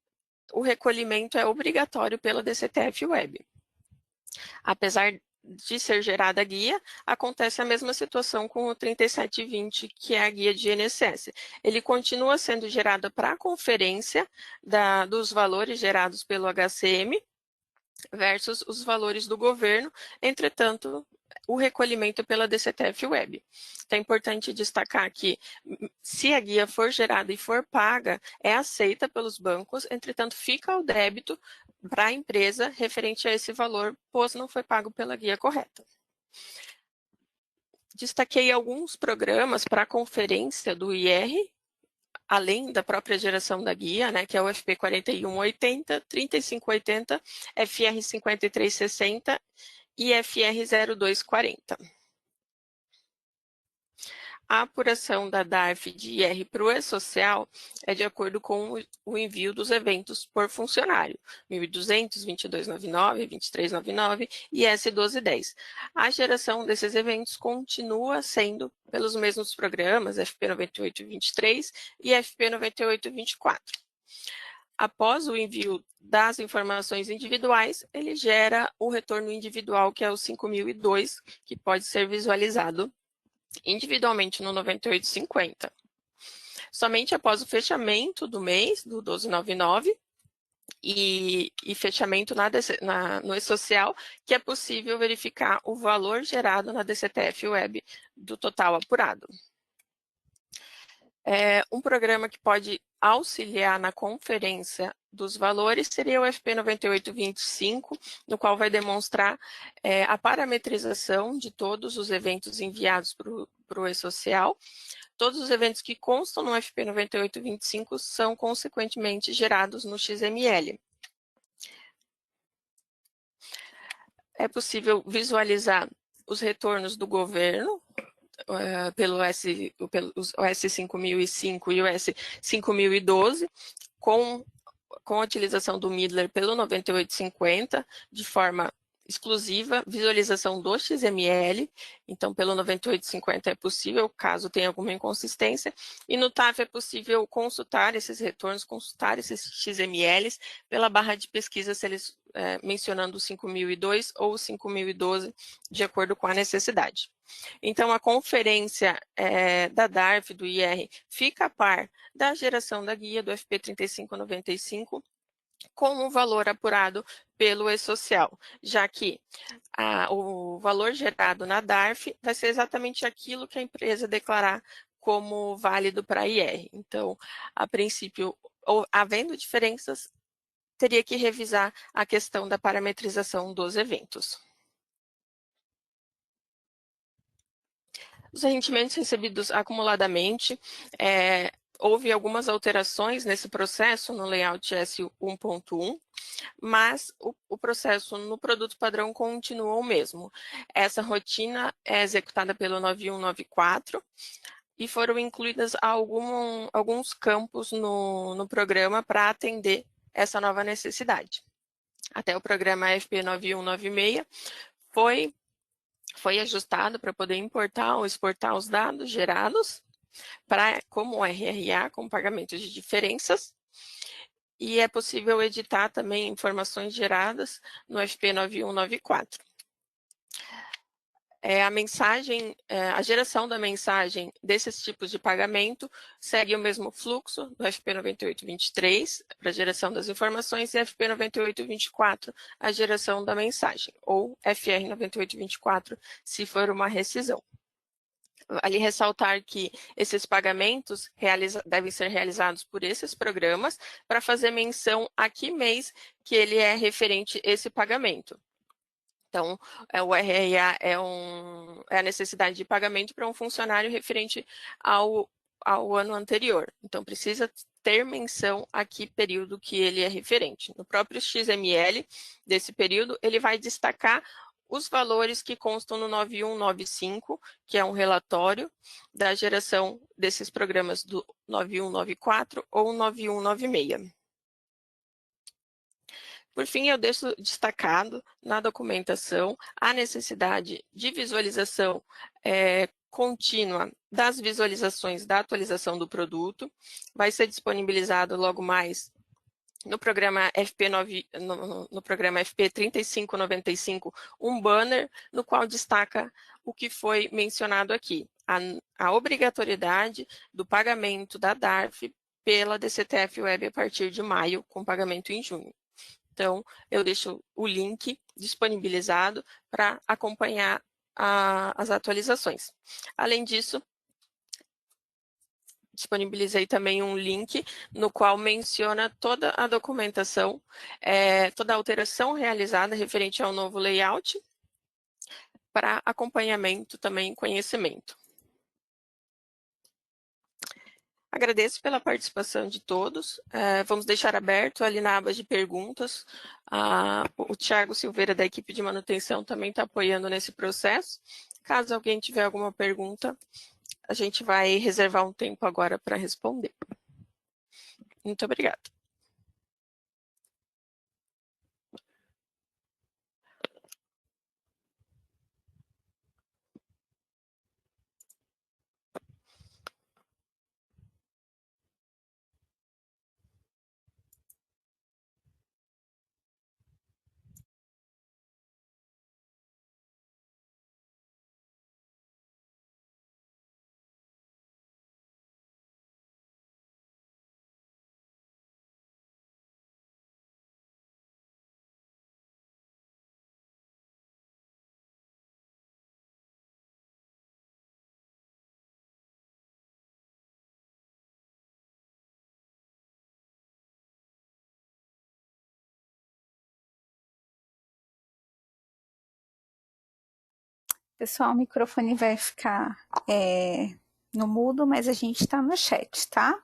o recolhimento é obrigatório pela DCTF Web. Apesar de ser gerada a guia, acontece a mesma situação com o 3720, que é a guia de INSS. Ele continua sendo gerado para a conferência dos valores gerados pelo HCM versus os valores do governo, entretanto, o recolhimento pela DCTF Web. Então, é importante destacar que, se a guia for gerada e for paga, é aceita pelos bancos, entretanto, fica ao débito para a empresa referente a esse valor, pois não foi pago pela guia correta. Destaquei alguns programas para a conferência do IR, além da própria geração da guia, né, que é o FP 4180, 3580, FR 5360 e FR 0240. A apuração da DARF de IR para o E-Social é de acordo com o envio dos eventos por funcionário, 1.200, 2299, 2399 e S1210. A geração desses eventos continua sendo pelos mesmos programas, FP 9823 e FP 9824. Após o envio das informações individuais, ele gera o retorno individual, que é o 5002, que pode ser visualizado individualmente no 9850. Somente após o fechamento do mês, do 1299, e fechamento no E-Social, que é possível verificar o valor gerado na DCTF Web do total apurado. Um programa que pode auxiliar na conferência dos valores seria o FP 9825, no qual vai demonstrar a parametrização de todos os eventos enviados para o E-Social. Todos os eventos que constam no FP 9825 são, consequentemente, gerados no XML. É possível visualizar os retornos do governo, pelo S5005 e o S5012, com a utilização do Midler pelo 9850, de forma exclusiva, visualização do XML, então pelo 9850 é possível, caso tenha alguma inconsistência, e no TAF é possível consultar esses retornos, consultar esses XMLs pela barra de pesquisa, se eles mencionando o 5002 ou o 5012, de acordo com a necessidade. Então, a conferência da DARF, do IR, fica a par da geração da guia do FP 3595, com o valor apurado pelo E-Social, já que o valor gerado na DARF vai ser exatamente aquilo que a empresa declarar como válido para a IR. Então, a princípio, havendo diferenças, teria que revisar a questão da parametrização dos eventos. Os rendimentos recebidos acumuladamente, houve algumas alterações nesse processo no layout S1.1, mas o processo no produto padrão continua o mesmo. Essa rotina é executada pelo 9194 e foram incluídas alguns campos no programa para atender essa nova necessidade. Até o programa FP 9196 foi ajustado para poder importar ou exportar os dados gerados como RRA, com pagamento de diferenças, e é possível editar também informações geradas no FP 9194. A geração da mensagem desses tipos de pagamento segue o mesmo fluxo do FP 9823 para a geração das informações e FP 9824 a geração da mensagem, ou FR 9824 se for uma rescisão. Vale ressaltar que esses pagamentos devem ser realizados por esses programas para fazer menção a que mês que ele é referente esse pagamento. Então, o RRA é a necessidade de pagamento para um funcionário referente ao ano anterior. Então, precisa ter menção a que período que ele é referente. No próprio XML desse período, ele vai destacar os valores que constam no 9195, que é um relatório da geração desses programas do 9194 ou 9196. Por fim, eu deixo destacado na documentação a necessidade de visualização contínua das visualizações da atualização do produto. Vai ser disponibilizado logo mais no programa no programa FP 3595 um banner no qual destaca o que foi mencionado aqui, a obrigatoriedade do pagamento da DARF pela DCTF Web a partir de maio, com pagamento em junho. Então, eu deixo o link disponibilizado para acompanhar as atualizações. Além disso, disponibilizei também um link no qual menciona toda a documentação, toda a alteração realizada referente ao novo layout, para acompanhamento também e conhecimento. Agradeço pela participação de todos. Vamos deixar aberto ali na aba de perguntas. O Thiago Silveira, da equipe de manutenção, também está apoiando nesse processo. Caso alguém tiver alguma pergunta, a gente vai reservar um tempo agora para responder. Muito obrigada. Pessoal, o microfone vai ficar no mudo, mas a gente está no chat, tá?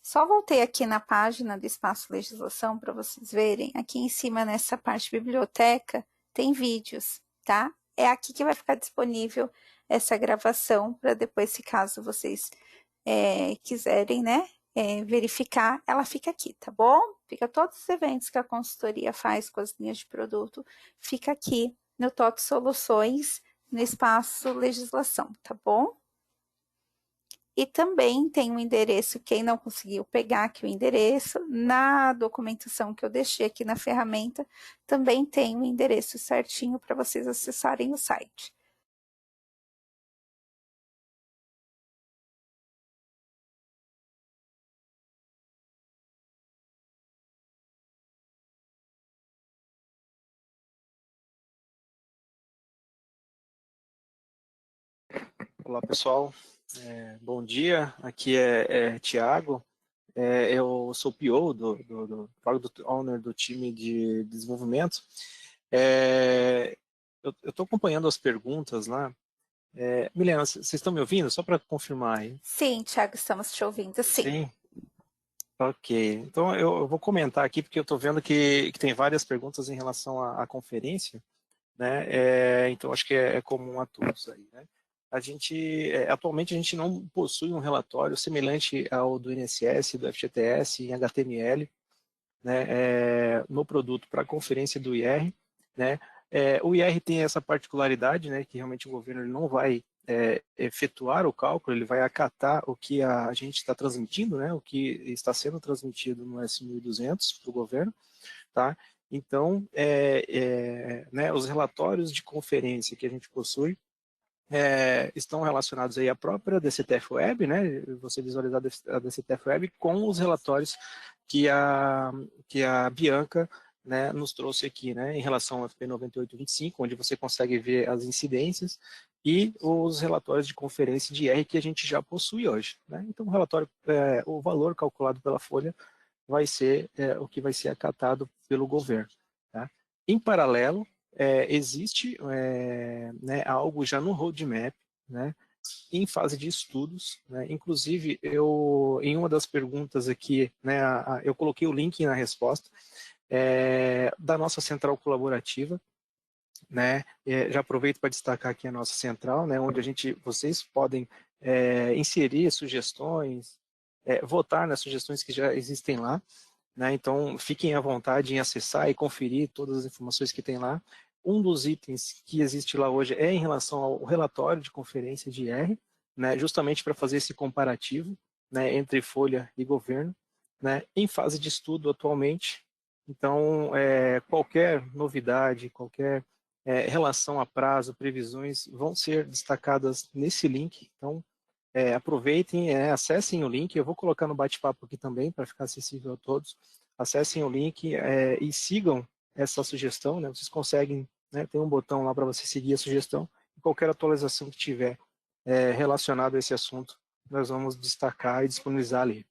Só voltei aqui na página do Espaço Legislação para vocês verem. Aqui em cima, nessa parte biblioteca, tem vídeos, tá? É aqui que vai ficar disponível essa gravação para depois, se caso vocês quiserem, né, verificar, ela fica aqui, tá bom? Fica todos os eventos que a consultoria faz com as linhas de produto, fica aqui no TOC Soluções, no Espaço Legislação, tá bom? E também tem um endereço, quem não conseguiu pegar aqui o endereço, na documentação que eu deixei aqui na ferramenta, também tem o endereço certinho para vocês acessarem o site. Olá, pessoal. Bom dia. Aqui é Thiago. Eu sou PO do Product Owner do time de desenvolvimento. Eu estou acompanhando as perguntas lá. Milena, vocês estão me ouvindo? Só para confirmar aí. Sim, Thiago, estamos te ouvindo, sim. Sim? Ok. Então, eu vou comentar aqui, porque eu estou vendo que tem várias perguntas em relação à conferência, né? Então, acho que é comum a todos aí, né? Atualmente a gente não possui um relatório semelhante ao do INSS, do FGTS, em HTML, né, no produto para a conferência do IR. Né. O IR tem essa particularidade, né, que realmente o governo ele não vai efetuar o cálculo, ele vai acatar o que a gente está transmitindo, né, o que está sendo transmitido no S1200 para o governo. Tá? Então, né, os relatórios de conferência que a gente possui, estão relacionados aí à própria DCTF Web, né? Você visualizar a DCTF Web com os relatórios que a Bianca, né, nos trouxe aqui, né, em relação ao FP 9825, onde você consegue ver as incidências e os relatórios de conferência de IR que a gente já possui hoje. Né? Então, o relatório, o valor calculado pela folha vai ser o que vai ser acatado pelo governo. Tá? Em paralelo, existe né, algo já no roadmap, né, em fase de estudos, né? Inclusive, em uma das perguntas aqui, né, eu coloquei o link na resposta da nossa central colaborativa, né? Já aproveito para destacar aqui a nossa central, né, onde vocês podem inserir sugestões, votar nas sugestões que já existem lá, né? Então, fiquem à vontade em acessar e conferir todas as informações que tem lá. Um dos itens que existe lá hoje é em relação ao relatório de conferência de IR, né? Justamente para fazer esse comparativo, né, entre folha e governo, né, em fase de estudo atualmente. Então, qualquer novidade, qualquer relação a prazo, previsões, vão ser destacadas nesse link. Então, aproveitem, acessem o link. Eu vou colocar no bate-papo aqui também, para ficar acessível a todos. Acessem o link e sigam essa sugestão. Né? Vocês conseguem, né, tem um botão lá para você seguir a sugestão. E qualquer atualização que tiver relacionada a esse assunto, nós vamos destacar e disponibilizar ali.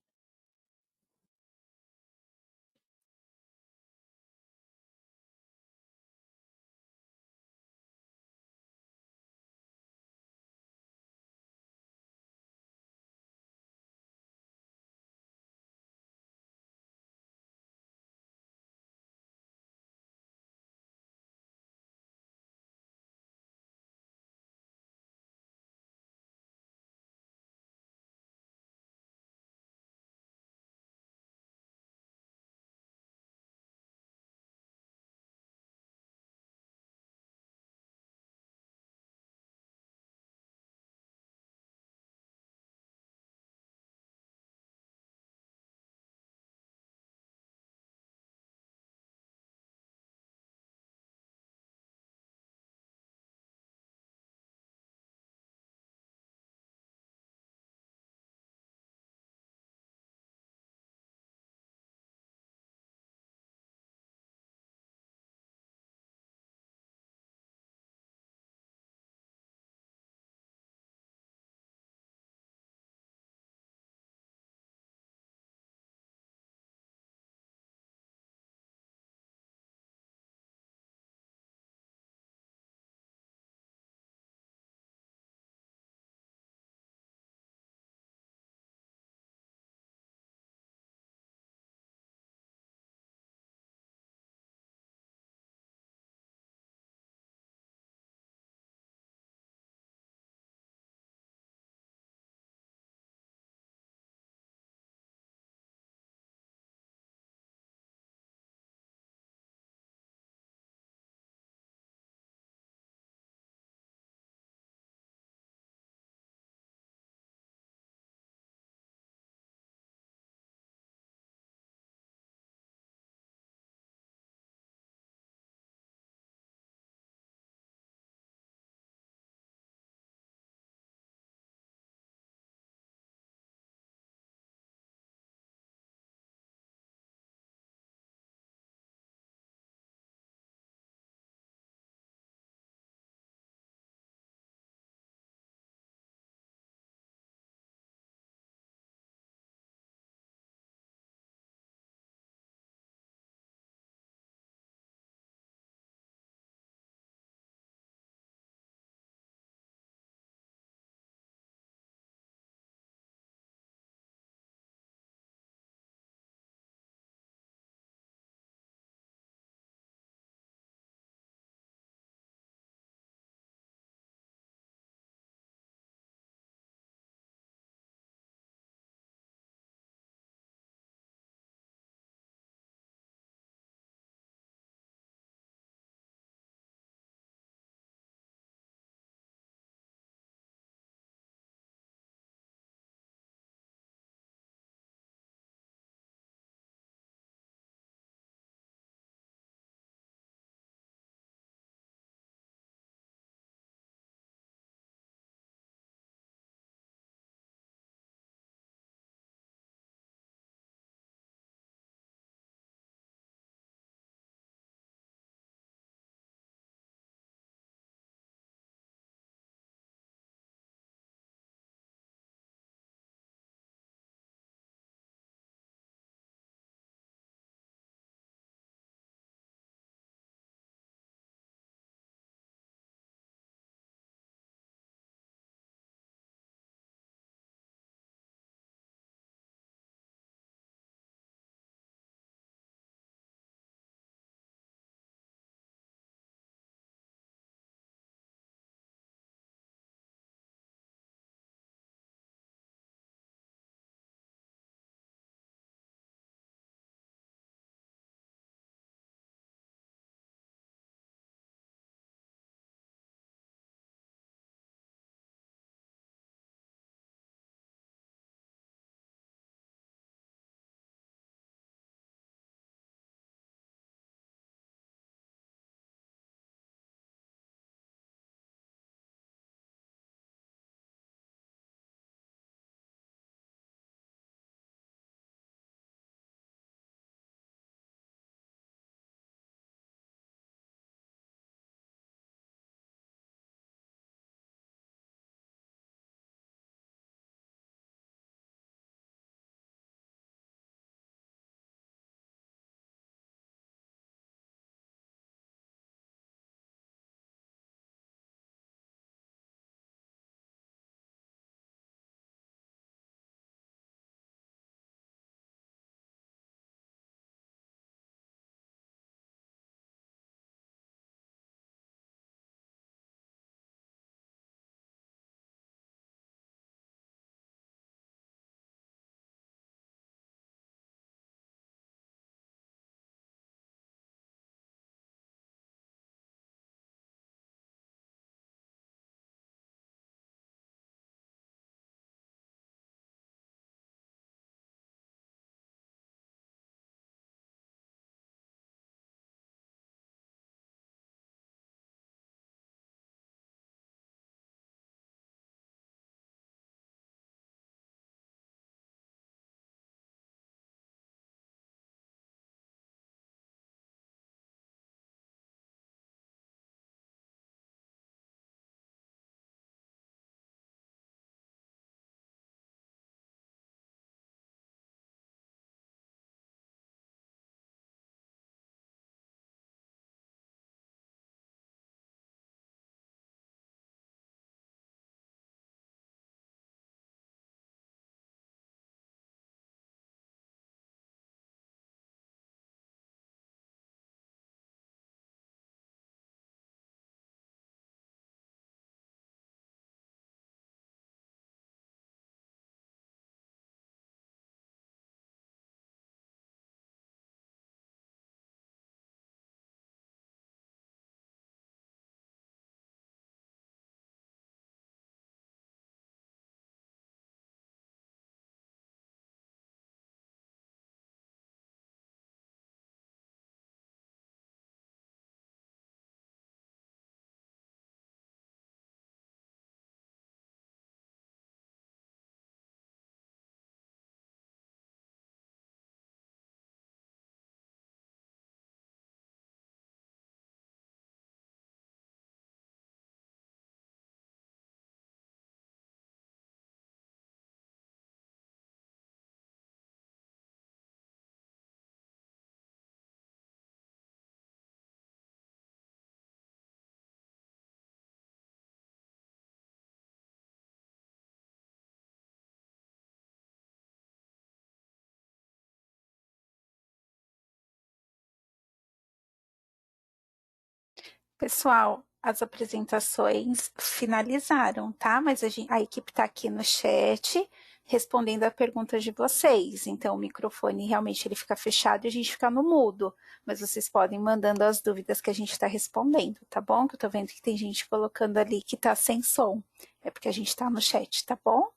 Pessoal, as apresentações finalizaram, tá? Mas a equipe está aqui no chat respondendo a pergunta de vocês. Então, o microfone realmente ele fica fechado e a gente fica no mudo. Mas vocês podem ir mandando as dúvidas que a gente está respondendo, tá bom? Que eu tô vendo que tem gente colocando ali que tá sem som. É porque a gente está no chat, tá bom?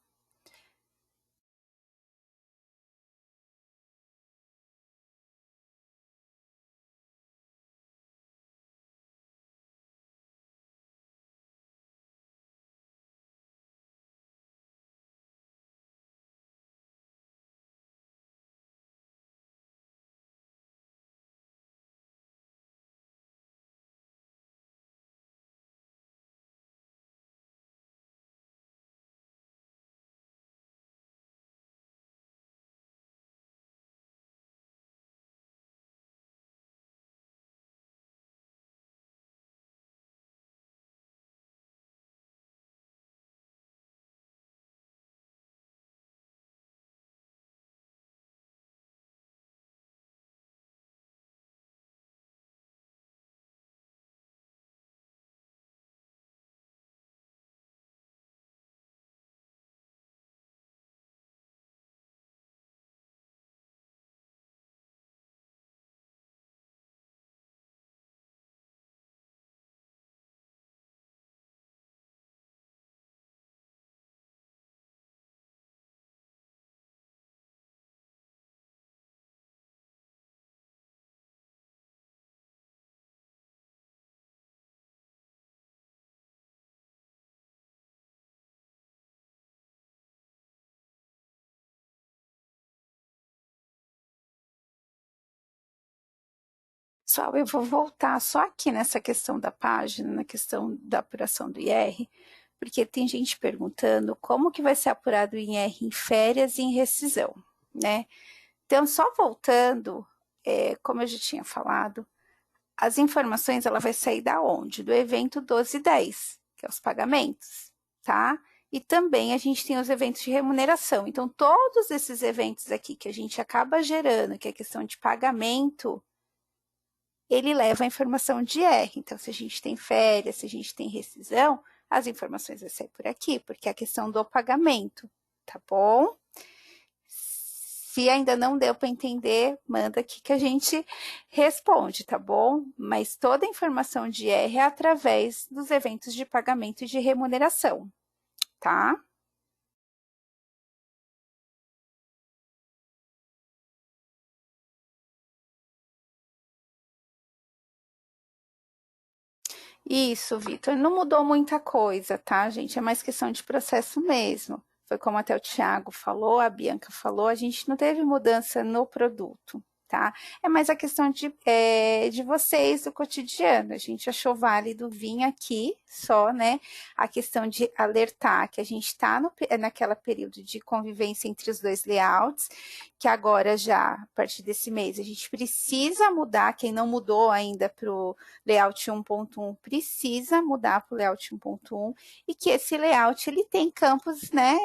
Pessoal, eu vou voltar só aqui nessa questão da página, na questão da apuração do IR, porque tem gente perguntando como que vai ser apurado o IR em férias e em rescisão, né? Então, só voltando, como eu já tinha falado, as informações ela vai sair da onde? Do evento 1210, que é os pagamentos, tá? E também a gente tem os eventos de remuneração. Então, todos esses eventos aqui que a gente acaba gerando, que é questão de pagamento, ele leva a informação de R. Então, se a gente tem férias, se a gente tem rescisão, as informações vão sair por aqui, porque é a questão do pagamento, tá bom? Se ainda não deu para entender, manda aqui que a gente responde, tá bom? Mas toda a informação de R é através dos eventos de pagamento e de remuneração, tá? Isso, Vitor. Não mudou muita coisa, tá, gente? É mais questão de processo mesmo. Foi como até o Tiago falou, a Bianca falou, a gente não teve mudança no produto, tá? É mais a questão de vocês, do cotidiano. A gente achou válido vir aqui só, né? A questão de alertar que a gente está naquela período de convivência entre os dois layouts, que agora já, a partir desse mês, a gente precisa mudar, quem não mudou ainda para o layout 1.1 precisa mudar para o layout 1.1 e que esse layout ele tem campos, né?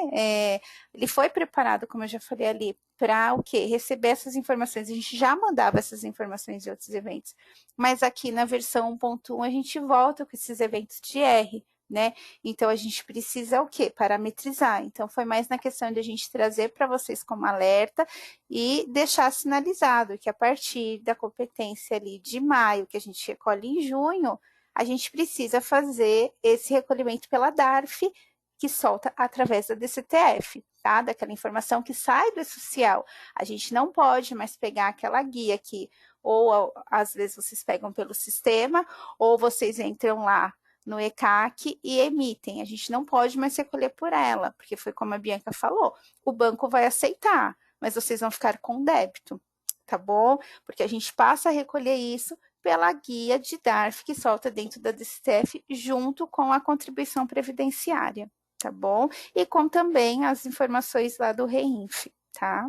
Ele foi preparado, como eu já falei ali, para o quê? Receber essas informações. A gente já mandava essas informações de outros eventos, mas aqui na versão 1.1 a gente volta com esses eventos de R, né? Então a gente precisa o quê? Parametrizar. Então foi mais na questão de a gente trazer para vocês como alerta e deixar sinalizado que a partir da competência ali de maio, que a gente recolhe em junho, a gente precisa fazer esse recolhimento pela DARF, que solta através da DCTF, tá? Daquela informação que sai do social. A gente não pode mais pegar aquela guia que ou às vezes vocês pegam pelo sistema, ou vocês entram lá no ECAC e emitem. A gente não pode mais recolher por ela, porque foi como a Bianca falou, o banco vai aceitar, mas vocês vão ficar com débito, tá bom? Porque a gente passa a recolher isso pela guia de DARF que solta dentro da DCTF junto com a contribuição previdenciária, tá bom? E com também as informações lá do REINF, tá?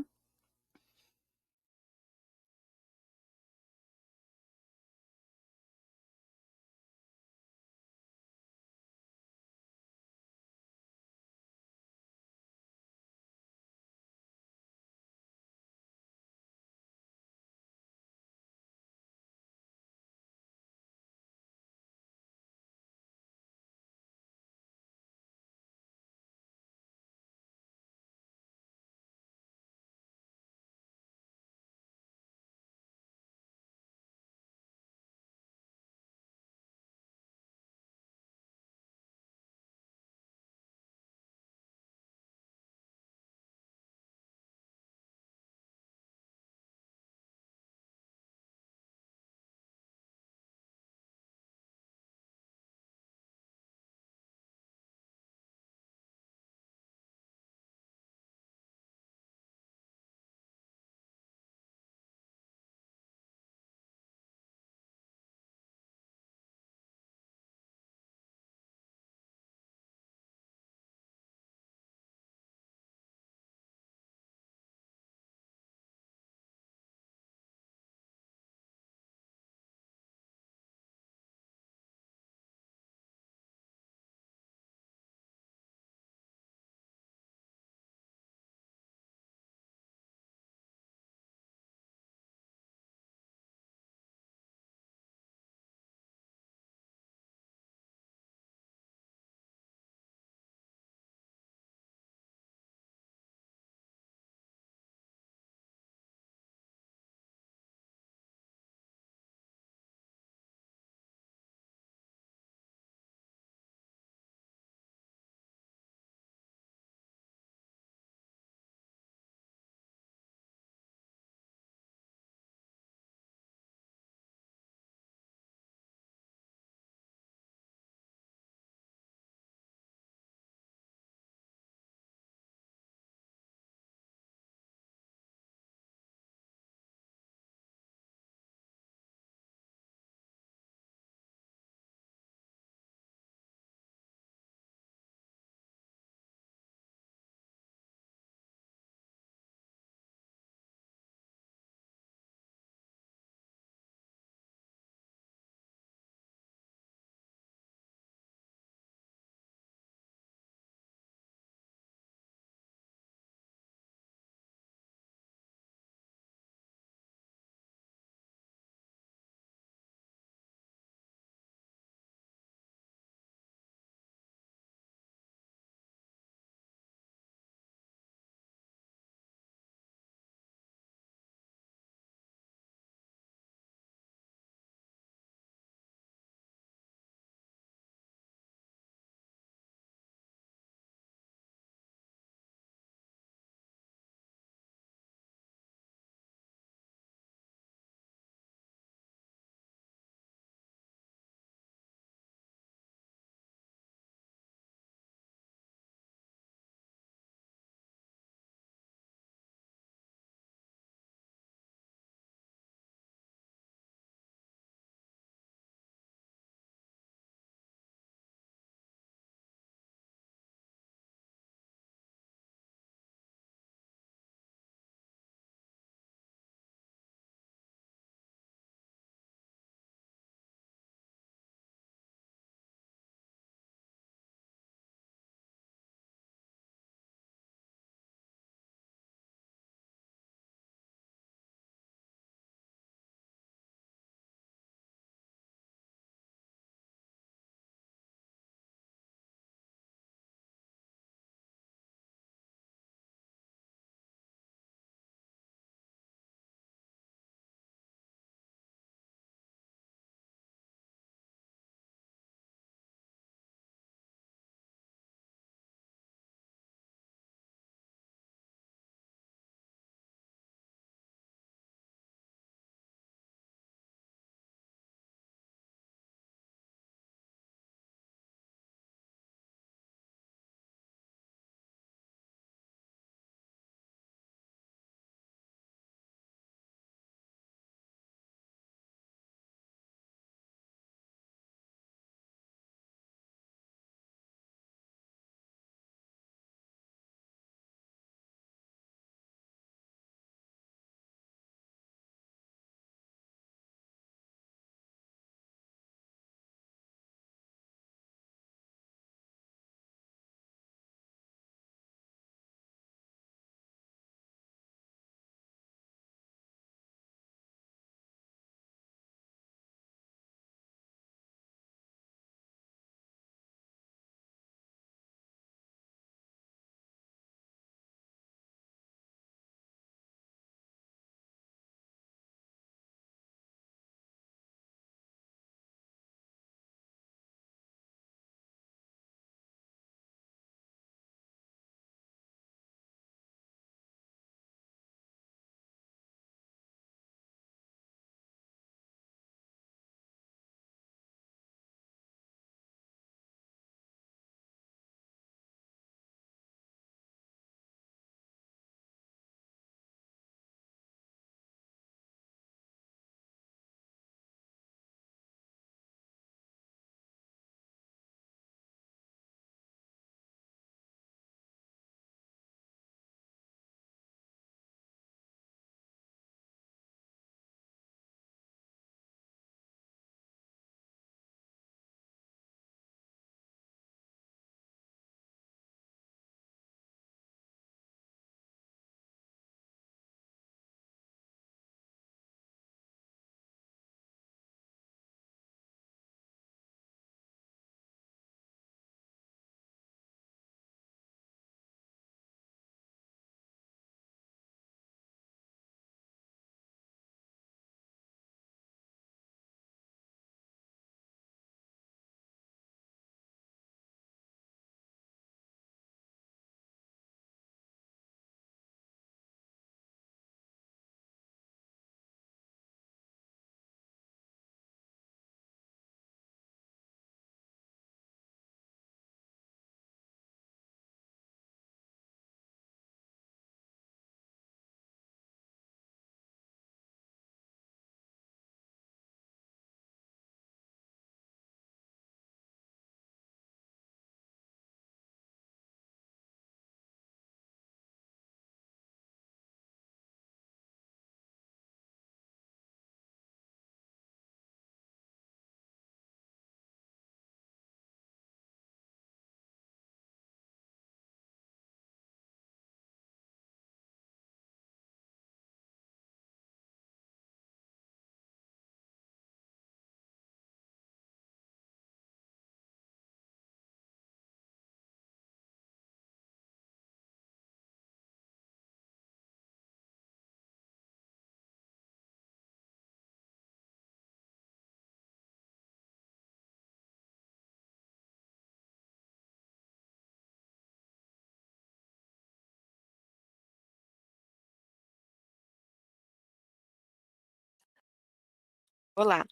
Olá.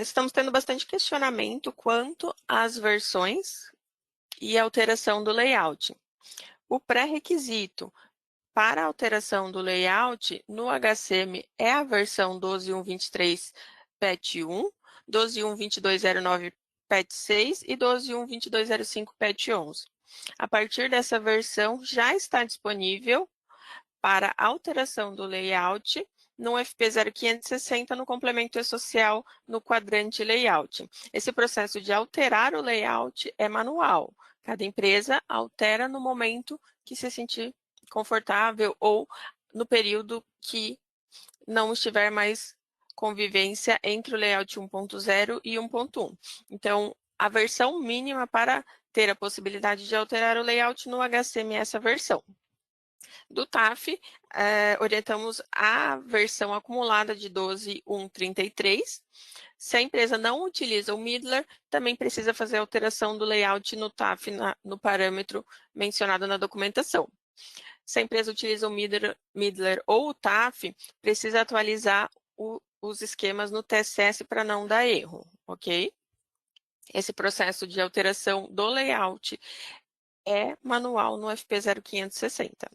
Estamos tendo bastante questionamento quanto às versões e alteração do layout. O pré-requisito para a alteração do layout no HCM é a versão 12.1.23 patch 1, 12.1.22.09 patch 6 e 12.1.22.05 patch 11. A partir dessa versão já está disponível para alteração do layout no FP 0560 no complemento e-social no quadrante layout. Esse processo de alterar o layout é manual. Cada empresa altera no momento que se sentir confortável ou no período que não estiver mais convivência entre o layout 1.0 e 1.1. Então, a versão mínima para ter a possibilidade de alterar o layout no HCM é essa versão. Do TAF, orientamos a versão acumulada de 12.1.33. Se a empresa não utiliza o Middler, também precisa fazer alteração do layout no TAF no parâmetro mencionado na documentação. Se a empresa utiliza o Middler ou o TAF, precisa atualizar os esquemas no TSS para não dar erro, ok? Esse processo de alteração do layout é manual no FP 0560.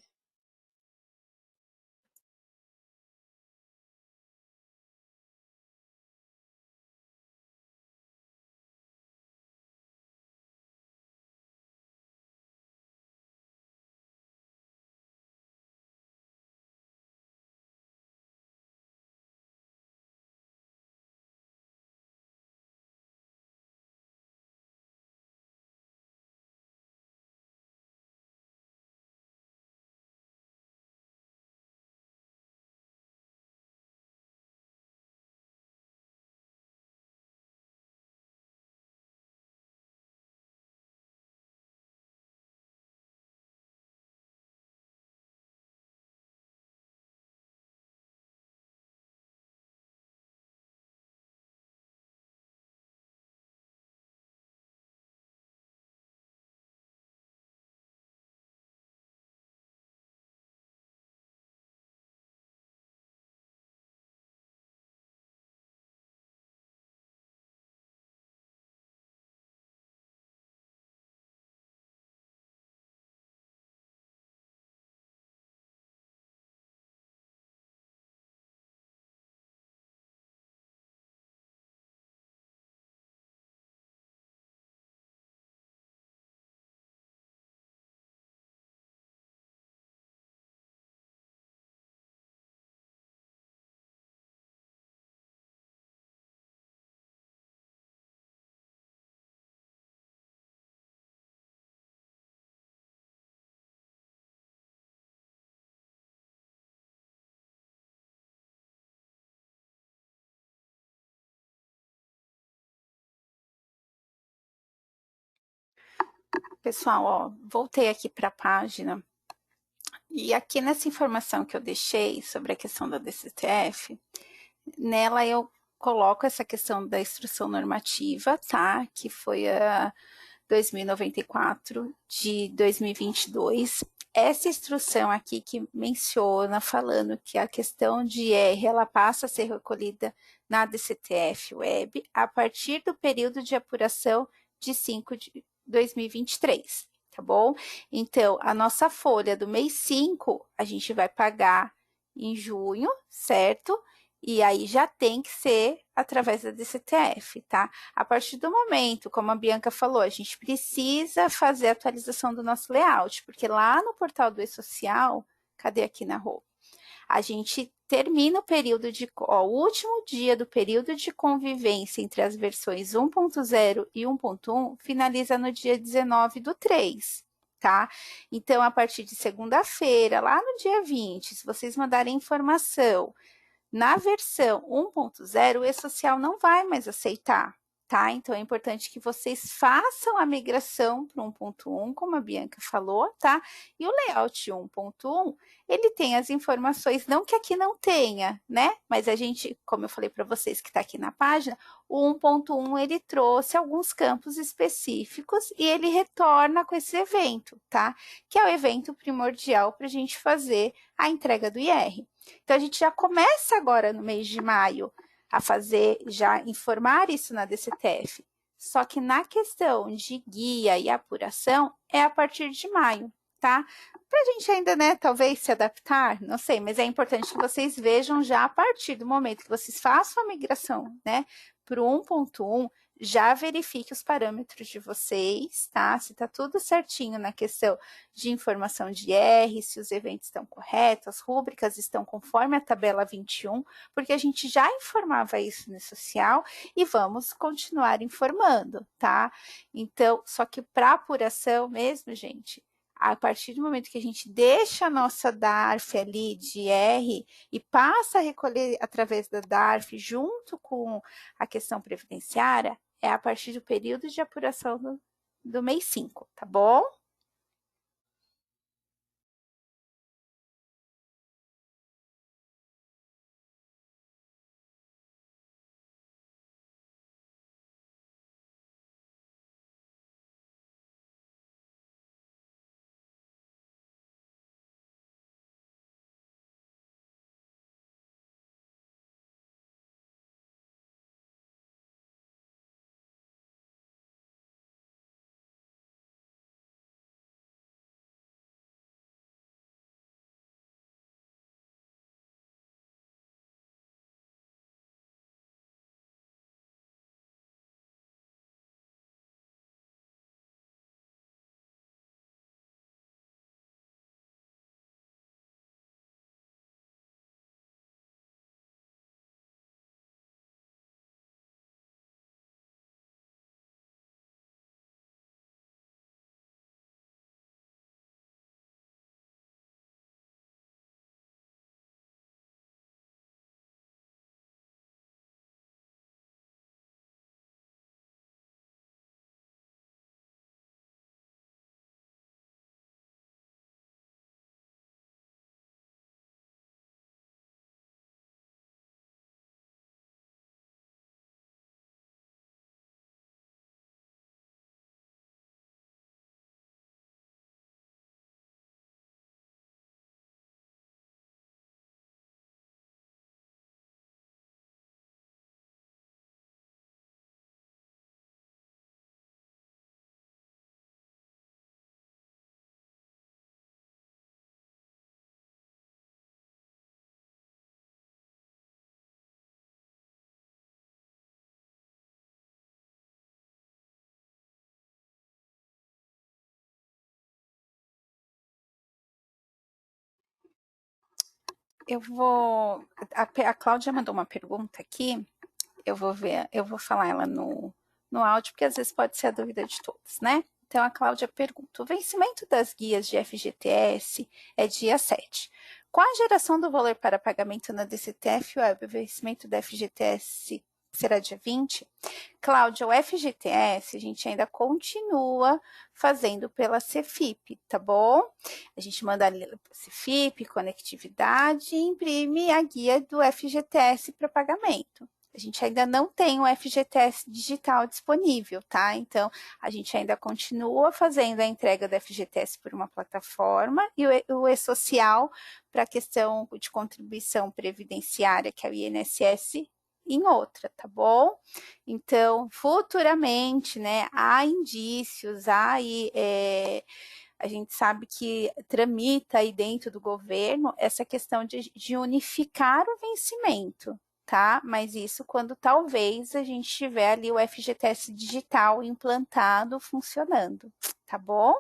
Pessoal, ó, voltei aqui para a página e aqui nessa informação que eu deixei sobre a questão da DCTF, nela eu coloco essa questão da instrução normativa, tá? Que foi a 2094 de 2022. Essa instrução aqui que menciona, falando que a questão de R, ela passa a ser recolhida na DCTF Web a partir do período de apuração de 5 de 2023, tá bom? Então, a nossa folha do mês 5, a gente vai pagar em junho, certo? E aí já tem que ser através da DCTF, tá? A partir do momento, como a Bianca falou, a gente precisa fazer a atualização do nosso layout, porque lá no portal do e-social, cadê aqui na Rô? A gente termina o período de, ó, o último dia do período de convivência entre as versões 1.0 e 1.1 finaliza no dia 19/3, tá? Então, a partir de segunda-feira, lá no dia 20, se vocês mandarem informação na versão 1.0, o e-social não vai mais aceitar, tá? Então, é importante que vocês façam a migração para 1.1, como a Bianca falou, tá? E o layout 1.1, ele tem as informações, não que aqui não tenha, né? Mas a gente, como eu falei para vocês que está aqui na página, o 1.1 ele trouxe alguns campos específicos e ele retorna com esse evento, tá? Que é o evento primordial para a gente fazer a entrega do IR. Então, a gente já começa agora no mês de maio a fazer, já informar isso na DCTF. Só que na questão de guia e apuração é a partir de maio, tá? Para a gente ainda, né, talvez se adaptar, não sei, mas é importante que vocês vejam já a partir do momento que vocês façam a migração, né, para o 1.1, já verifique os parâmetros de vocês, tá? Se tá tudo certinho na questão de informação de R, se os eventos estão corretos, as rúbricas estão conforme a tabela 21, porque a gente já informava isso no social e vamos continuar informando, tá? Então, só que para apuração mesmo, gente, a partir do momento que a gente deixa a nossa DARF ali de R e passa a recolher através da DARF junto com a questão previdenciária, é a partir do período de apuração do mês 5, tá bom? A Cláudia mandou uma pergunta aqui, eu vou ver, eu vou falar ela no áudio, porque às vezes pode ser a dúvida de todos, né? Então a Cláudia pergunta: o vencimento das guias de FGTS é dia 7. Com a geração do valor para pagamento na DCTF Web, o vencimento da FGTS será dia 20? Cláudia, o FGTS a gente ainda continua fazendo pela Cefip, tá bom? A gente manda ali para Cefip, conectividade e imprime a guia do FGTS para pagamento. A gente ainda não tem o FGTS digital disponível, tá? Então, a gente ainda continua fazendo a entrega do FGTS por uma plataforma e o E-Social para a questão de contribuição previdenciária, que é o INSS, em outra, tá bom? Então, futuramente, né, há indícios, a gente sabe que tramita aí dentro do governo essa questão de unificar o vencimento, tá? Mas isso quando talvez a gente tiver ali o FGTS digital implantado, funcionando, tá bom?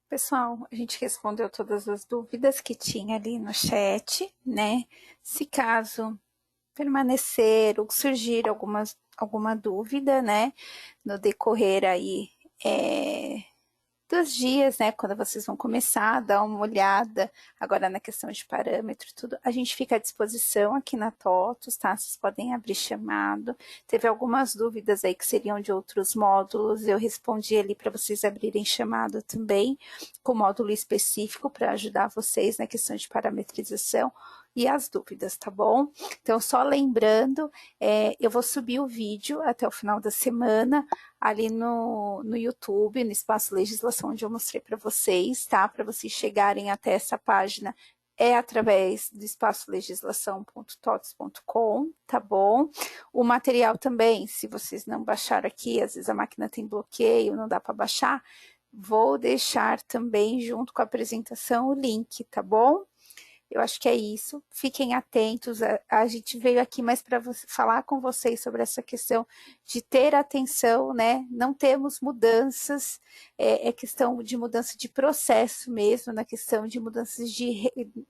Pessoal, a gente respondeu todas as dúvidas que tinha ali no chat, né? Se caso permanecer ou surgir alguma dúvida, né, no decorrer aí dos dias, né, quando vocês vão começar a dar uma olhada agora na questão de parâmetro, tudo, a gente fica à disposição aqui na TOTUS, tá? Vocês podem abrir chamado. Teve algumas dúvidas aí que seriam de outros módulos, eu respondi ali para vocês abrirem chamado também, com módulo específico para ajudar vocês na questão de parametrização e as dúvidas, tá bom? Então, só lembrando, eu vou subir o vídeo até o final da semana, ali no YouTube, no Espaço Legislação, onde eu mostrei para vocês, tá? Para vocês chegarem até essa página, é através do espaçolegislação.tots.com, tá bom? O material também, se vocês não baixaram aqui, às vezes a máquina tem bloqueio, não dá para baixar, vou deixar também junto com a apresentação o link, tá bom? Eu acho que é isso. Fiquem atentos. A gente veio aqui mais para falar com vocês sobre essa questão de ter atenção, né? Não temos mudanças, é questão de mudança de processo mesmo, na questão de mudanças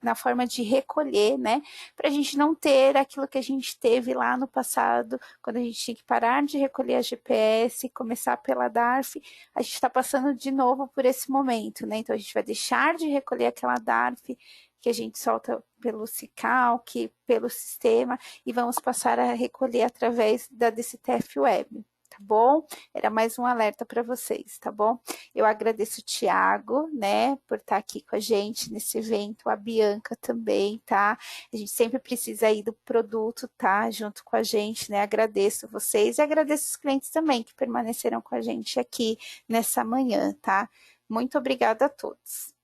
na forma de recolher, né? Para a gente não ter aquilo que a gente teve lá no passado, quando a gente tinha que parar de recolher a GPS, começar pela DARF, a gente está passando de novo por esse momento, né? Então a gente vai deixar de recolher aquela DARF que a gente solta pelo SICALC, pelo sistema, e vamos passar a recolher através da DCTF Web, tá bom? Era mais um alerta para vocês, tá bom? Eu agradeço o Thiago, né, por estar aqui com a gente nesse evento, a Bianca também, tá? A gente sempre precisa aí do produto, tá? Junto com a gente, né? Agradeço vocês e agradeço os clientes também que permaneceram com a gente aqui nessa manhã, tá? Muito obrigada a todos.